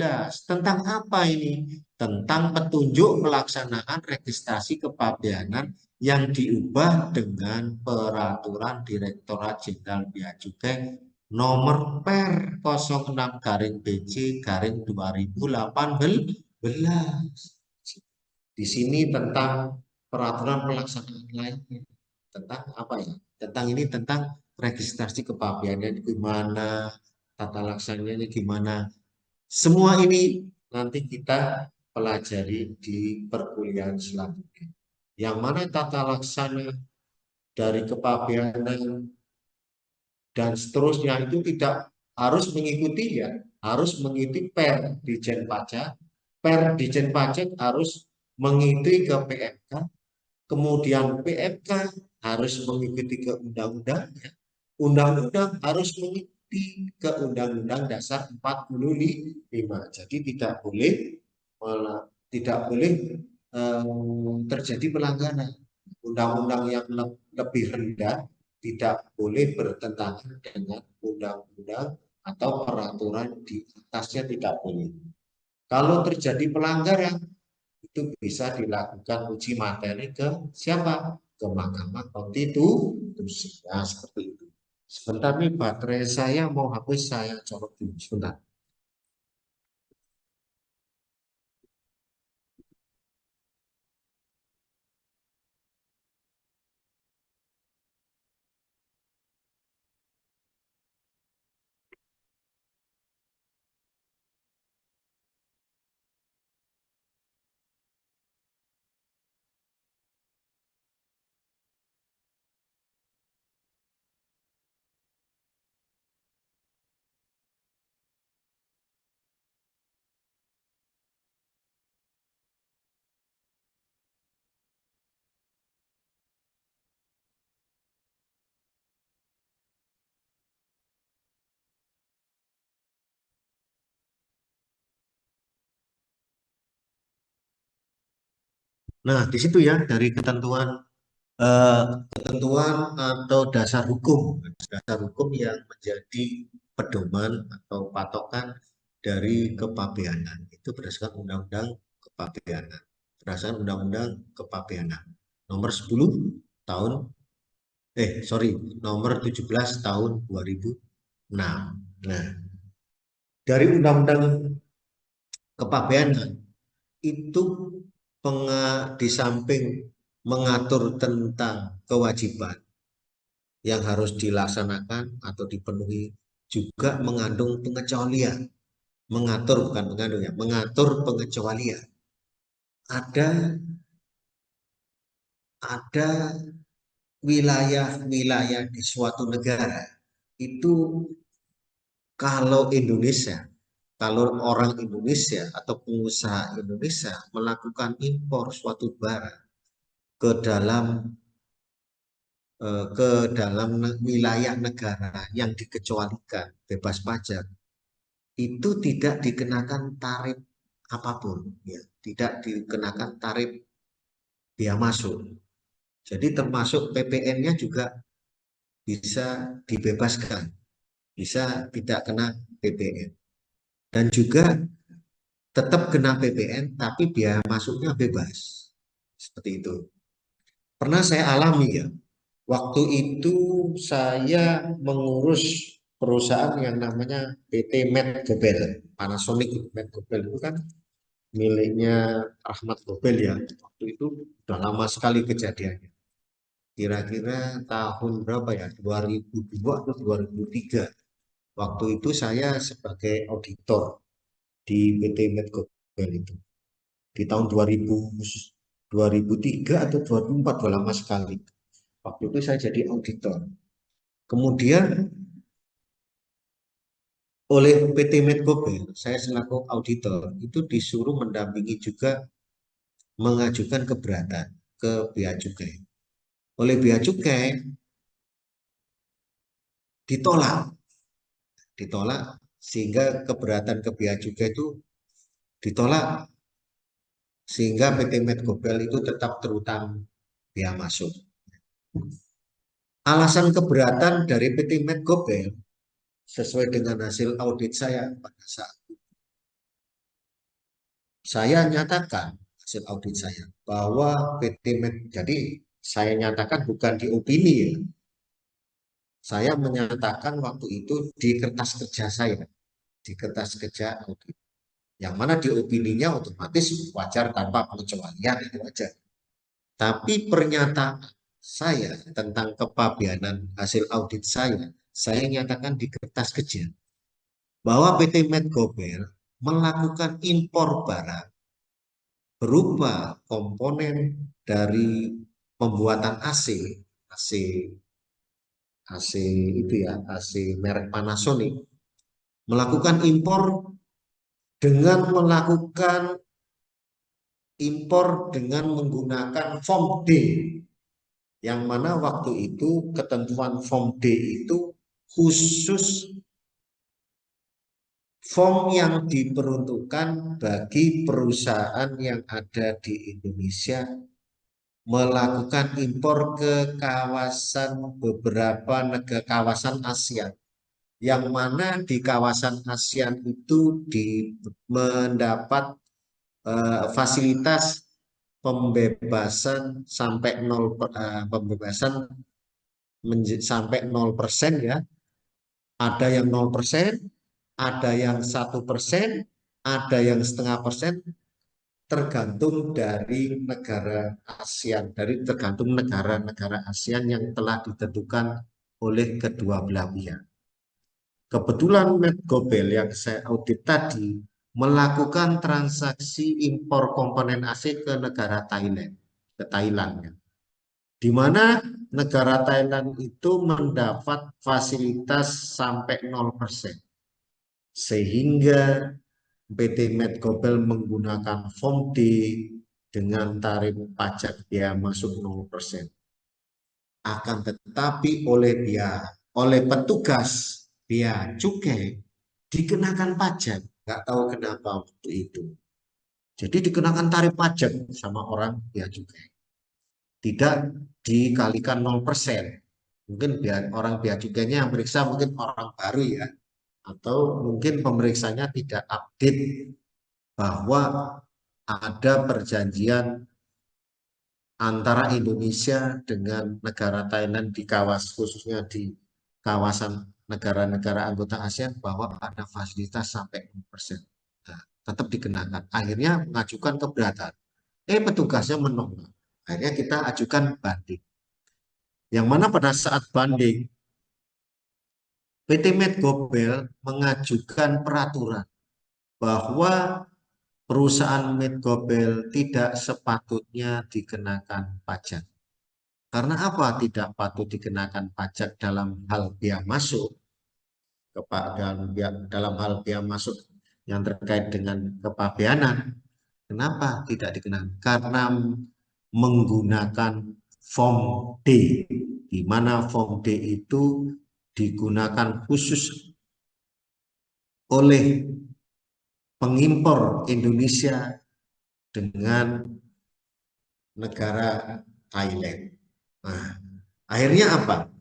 Tentang apa ini? Tentang petunjuk pelaksanaan registrasi kepabeanan yang diubah dengan peraturan Direktorat Jenderal Bea Cukai nomor per 06 garing BC garing 2018. Di sini tentang peraturan pelaksanaan lainnya. Tentang apa ya? Tentang registrasi kepabeanan gimana, tata laksananya gimana. Semua ini nanti kita pelajari di perkuliahan selanjutnya. Yang mana tata laksana dari kepabeanan dan seterusnya itu tidak harus mengikuti ya, harus mengikuti per Dijen Pajak. Per Dijen Pajak harus mengikuti ke PMK, kemudian PMK harus mengikuti ke undang-undangnya. Undang-undang harus mengikuti ke Undang-Undang Dasar 45. Jadi tidak boleh terjadi pelanggaran. Undang-undang yang lebih rendah tidak boleh bertentangan dengan undang-undang atau peraturan di atasnya, tidak boleh. Kalau terjadi pelanggaran, itu bisa dilakukan uji materi ke siapa? Ke Mahkamah Konstitusi. Nah, seperti itu. Sebentar nih, baterai saya mau habis, saya colok dulu sebentar. Nah, di situ ya dari ketentuan atau dasar hukum yang menjadi pedoman atau patokan dari kepabeanan itu berdasarkan Undang-Undang Kepabeanan, nomor 10 tahun nomor 17 tahun 2006. Nah, dari Undang-Undang Kepabeanan itu di samping mengatur tentang kewajiban yang harus dilaksanakan atau dipenuhi, juga mengandung pengecualian. Mengatur pengecualian. Ada wilayah-wilayah di suatu negara itu kalau orang Indonesia atau pengusaha Indonesia melakukan impor suatu barang ke dalam wilayah negara yang dikecualikan bebas pajak, itu tidak dikenakan tarif apapun, ya, tidak dikenakan tarif biaya masuk. Jadi termasuk PPN-nya juga bisa dibebaskan, bisa tidak kena PPN. Dan juga tetap kena PPN, tapi biaya masuknya bebas. Seperti itu. Pernah saya alami ya. Waktu itu saya mengurus perusahaan yang namanya PT Medgobel, Panasonic. Medgobel itu kan miliknya Ahmad Gobel ya. Waktu itu udah lama sekali kejadiannya. Kira-kira tahun berapa ya? 2002 atau 2003. Waktu itu saya sebagai auditor di PT Medgobel itu. Di tahun 2003 atau 2004, udah lama sekali. Waktu itu saya jadi auditor. Kemudian oleh PT Medgobel, saya selaku auditor itu disuruh mendampingi juga mengajukan keberatan ke bea cukai. Oleh bea cukai ditolak sehingga keberatan ke bea cukai itu ditolak sehingga PT Medgobel itu tetap terutang bea masuk. Alasan keberatan dari PT Medgobel sesuai dengan hasil audit saya pada saat saya nyatakan hasil audit saya bahwa PT Med, jadi saya nyatakan bukan di opini ya. Saya menyatakan waktu itu di kertas kerja saya, di kertas kerja audit. Yang mana di opininya otomatis wajar tanpa pengecualian itu wajar. Tapi pernyataan saya tentang kepabeanan hasil audit saya nyatakan di kertas kerja bahwa PT Medgobel melakukan impor barang berupa komponen dari pembuatan AC itu ya, AC merek Panasonic, melakukan impor dengan melakukan impor dengan menggunakan form D, yang mana waktu itu ketentuan form D itu khusus form yang diperuntukkan bagi perusahaan yang ada di Indonesia melakukan impor ke kawasan beberapa negara kawasan ASEAN, yang mana di kawasan ASEAN itu mendapat fasilitas pembebasan sampai 0 pembebasan sampai 0% ya. Ada yang 0%, ada yang 1%, ada yang setengah persen, tergantung dari negara ASEAN, tergantung negara-negara ASEAN yang telah ditentukan oleh kedua belah pihak. Kebetulan Medgobel yang saya audit tadi melakukan transaksi impor komponen AC ke negara Thailand, ke Thailand ya. Di mana negara Thailand itu mendapat fasilitas sampai 0%. Sehingga PT Medgobel menggunakan form D dengan tarif pajak biaya masuk 0%. Akan tetapi oleh petugas bea cukai dikenakan pajak, nggak tahu kenapa waktu itu. Jadi dikenakan tarif pajak sama orang bea cukai, tidak dikalikan 0%. Mungkin orang bea cukainya yang meriksa mungkin orang baru ya, atau mungkin pemeriksanya tidak update bahwa ada perjanjian antara Indonesia dengan negara Thailand di khususnya di kawasan negara-negara anggota ASEAN bahwa ada fasilitas sampai 1%. Nah, tetap dikenakan. Akhirnya mengajukan keberatan. Petugasnya menolak. Akhirnya kita ajukan banding. Yang mana pada saat banding, PT Medgobel mengajukan peraturan bahwa perusahaan Medgobel tidak sepatutnya dikenakan pajak. Karena apa tidak patut dikenakan pajak dalam hal biaya masuk? Dalam hal biaya masuk yang terkait dengan kepabeanan. Kenapa tidak dikenakan? Karena menggunakan form D, di mana form D itu digunakan khusus oleh pengimpor Indonesia dengan negara Thailand. Nah, akhirnya apa?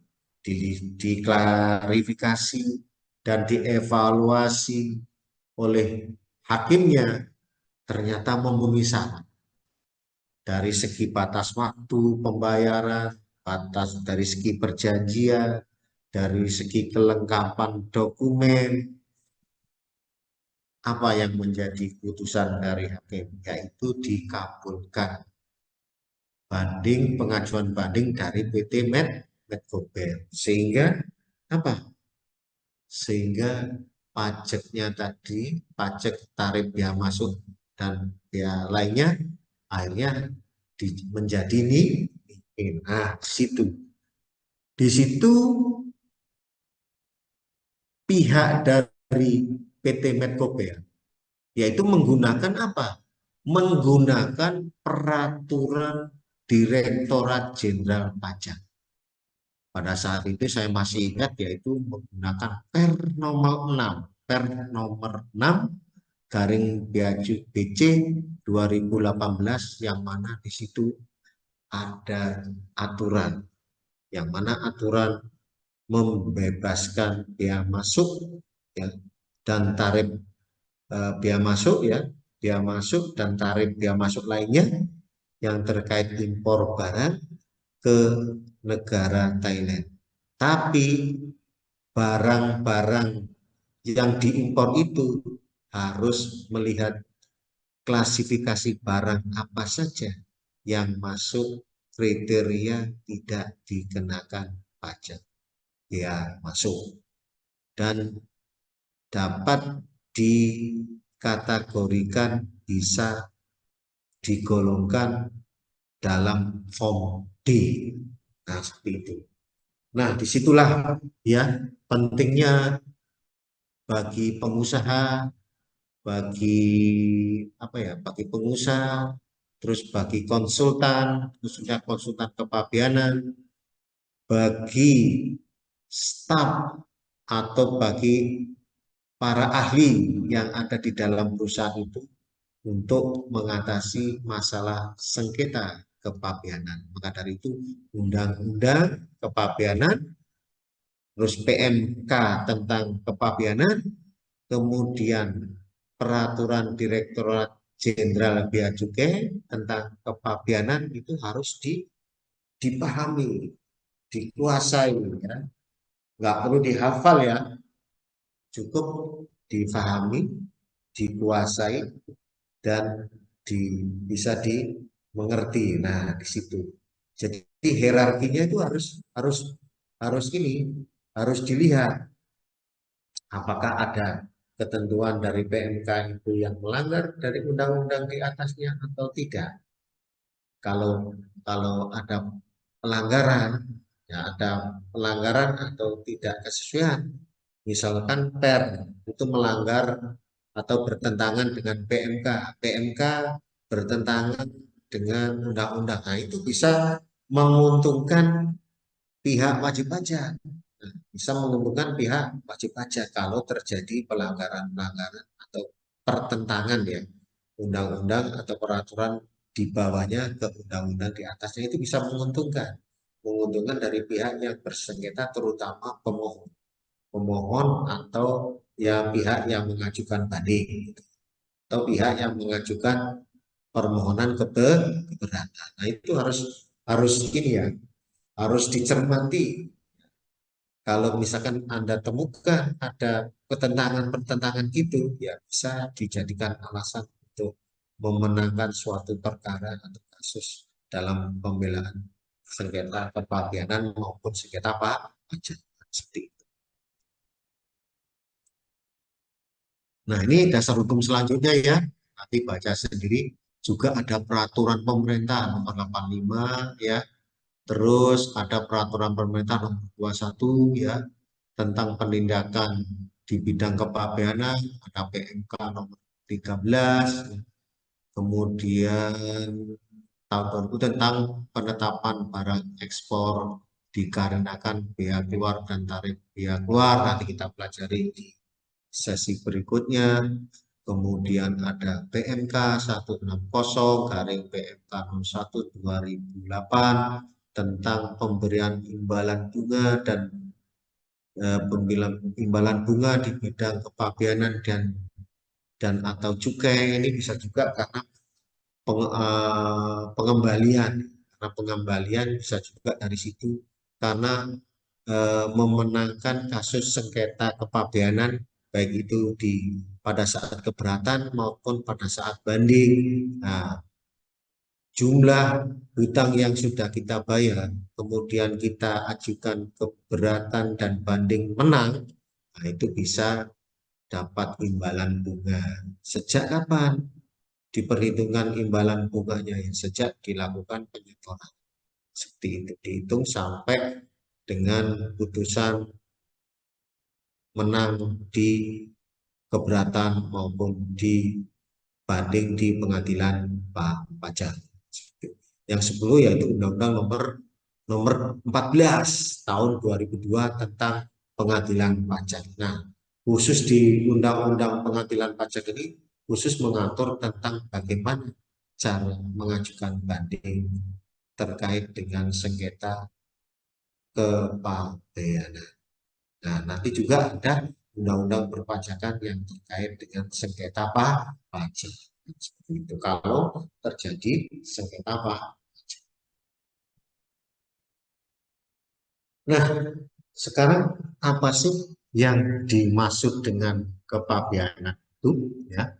Diklarifikasi dan dievaluasi oleh hakimnya ternyata memenuhi syarat dari segi batas waktu pembayaran, batas dari segi perjanjian, dari segi kelengkapan dokumen. Apa yang menjadi putusan dari hakim, yaitu dikabulkan pengajuan banding dari PT Medgober, sehingga apa? Sehingga pajaknya tadi, pajak tarif biaya masuk dan biaya lainnya akhirnya menjadi nih. Nah, di situ pihak dari PT Medgober yaitu menggunakan apa? Menggunakan peraturan Direktorat Jenderal Pajak. Pada saat itu saya masih ingat, yaitu menggunakan Per nomor 6 garing BC 2018, yang mana di situ ada aturan, yang mana aturan membebaskan biaya masuk ya, dan tarif biaya masuk ya, biaya masuk dan tarif biaya masuk lainnya yang terkait impor barang ke negara Thailand. Tapi barang-barang yang diimpor itu harus melihat klasifikasi barang apa saja yang masuk kriteria tidak dikenakan pajak ya masuk, dan dapat dikategorikan bisa digolongkan dalam form D. Nah, seperti itu. Nah, disitulah ya pentingnya bagi pengusaha, bagi apa ya, bagi pengusaha, terus bagi konsultan, khususnya konsultan kepabeanan, bagi staf atau bagi para ahli yang ada di dalam perusahaan itu untuk mengatasi masalah sengketa kepabeanan. Maka dari itu Undang-Undang Kepabeanan, terus PMK tentang kepabeanan, kemudian Peraturan Direktorat Jenderal Bea Cukai tentang kepabeanan itu harus dipahami, dikuasai, ya. Nggak perlu dihafal ya, cukup difahami, dikuasai, dan bisa dimengerti. Nah, di situ. Jadi hierarkinya itu harus harus dilihat apakah ada ketentuan dari PMK itu yang melanggar dari undang-undang di atasnya atau tidak. Kalau kalau ada pelanggaran, ya ada pelanggaran atau tidak kesesuaian, misalkan itu melanggar atau bertentangan dengan PMK, PMK bertentangan dengan undang-undang. Nah, itu bisa menguntungkan pihak wajib pajak. Nah, bisa menguntungkan pihak wajib pajak kalau terjadi pelanggaran-pelanggaran atau pertentangan ya undang-undang atau peraturan di bawahnya ke undang-undang di atasnya, itu bisa menguntungkan dari pihak yang bersengketa, terutama pemohon atau ya pihak yang mengajukan banding atau pihak yang mengajukan permohonan keberatan. Nah, itu harus ini ya, harus dicermati. Kalau misalkan Anda temukan ada pertentangan gitu, ya bisa dijadikan alasan untuk memenangkan suatu perkara atau kasus dalam pembelaan sengketa kepabeanan maupun sengketa pajak. Seperti itu. Nah, ini dasar hukum selanjutnya ya. Nanti baca sendiri. Juga ada peraturan pemerintah nomor 85 ya. Terus ada peraturan pemerintah nomor 21 ya tentang penindakan di bidang kepabeanan, ada PMK nomor 13, kemudian tahun 2000 tentang penetapan barang ekspor dikarenakan bea keluar dan tarif bea keluar. Nanti kita pelajari di sesi berikutnya. Kemudian ada PMK 160 garing PMK 01 2008 tentang pemberian imbalan bunga dan imbalan bunga di bidang kepabeanan dan atau cukai. Ini bisa juga karena pengembalian. Karena pengembalian bisa juga dari situ karena memenangkan kasus sengketa kepabeanan baik itu pada saat keberatan maupun pada saat banding. Nah, jumlah hutang yang sudah kita bayar, kemudian kita ajukan keberatan dan banding menang, nah itu bisa dapat imbalan bunga. Sejak kapan diperhitungkan imbalan bunganya? Ya, sejak dilakukan penyetoran. Seperti itu dihitung sampai dengan putusan menang di keberatan maupun di banding di pengadilan pajak. Yang 10 yaitu Undang-Undang nomor 14 tahun 2002 tentang pengadilan pajak. Nah, khusus di Undang-Undang pengadilan pajak ini khusus mengatur tentang bagaimana cara mengajukan banding terkait dengan sengketa kepabeanan. Nah, nanti juga ada undang-undang perpajakan yang terkait dengan sengketa pajak. Seperti itu kalau terjadi sengketa pajak. Nah, sekarang apa sih yang dimaksud dengan kepabeanan itu? Ya,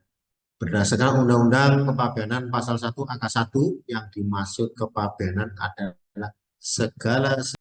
berdasarkan Undang-Undang Kepabeanan Pasal 1 Angka 1 yang dimaksud kepabeanan adalah segala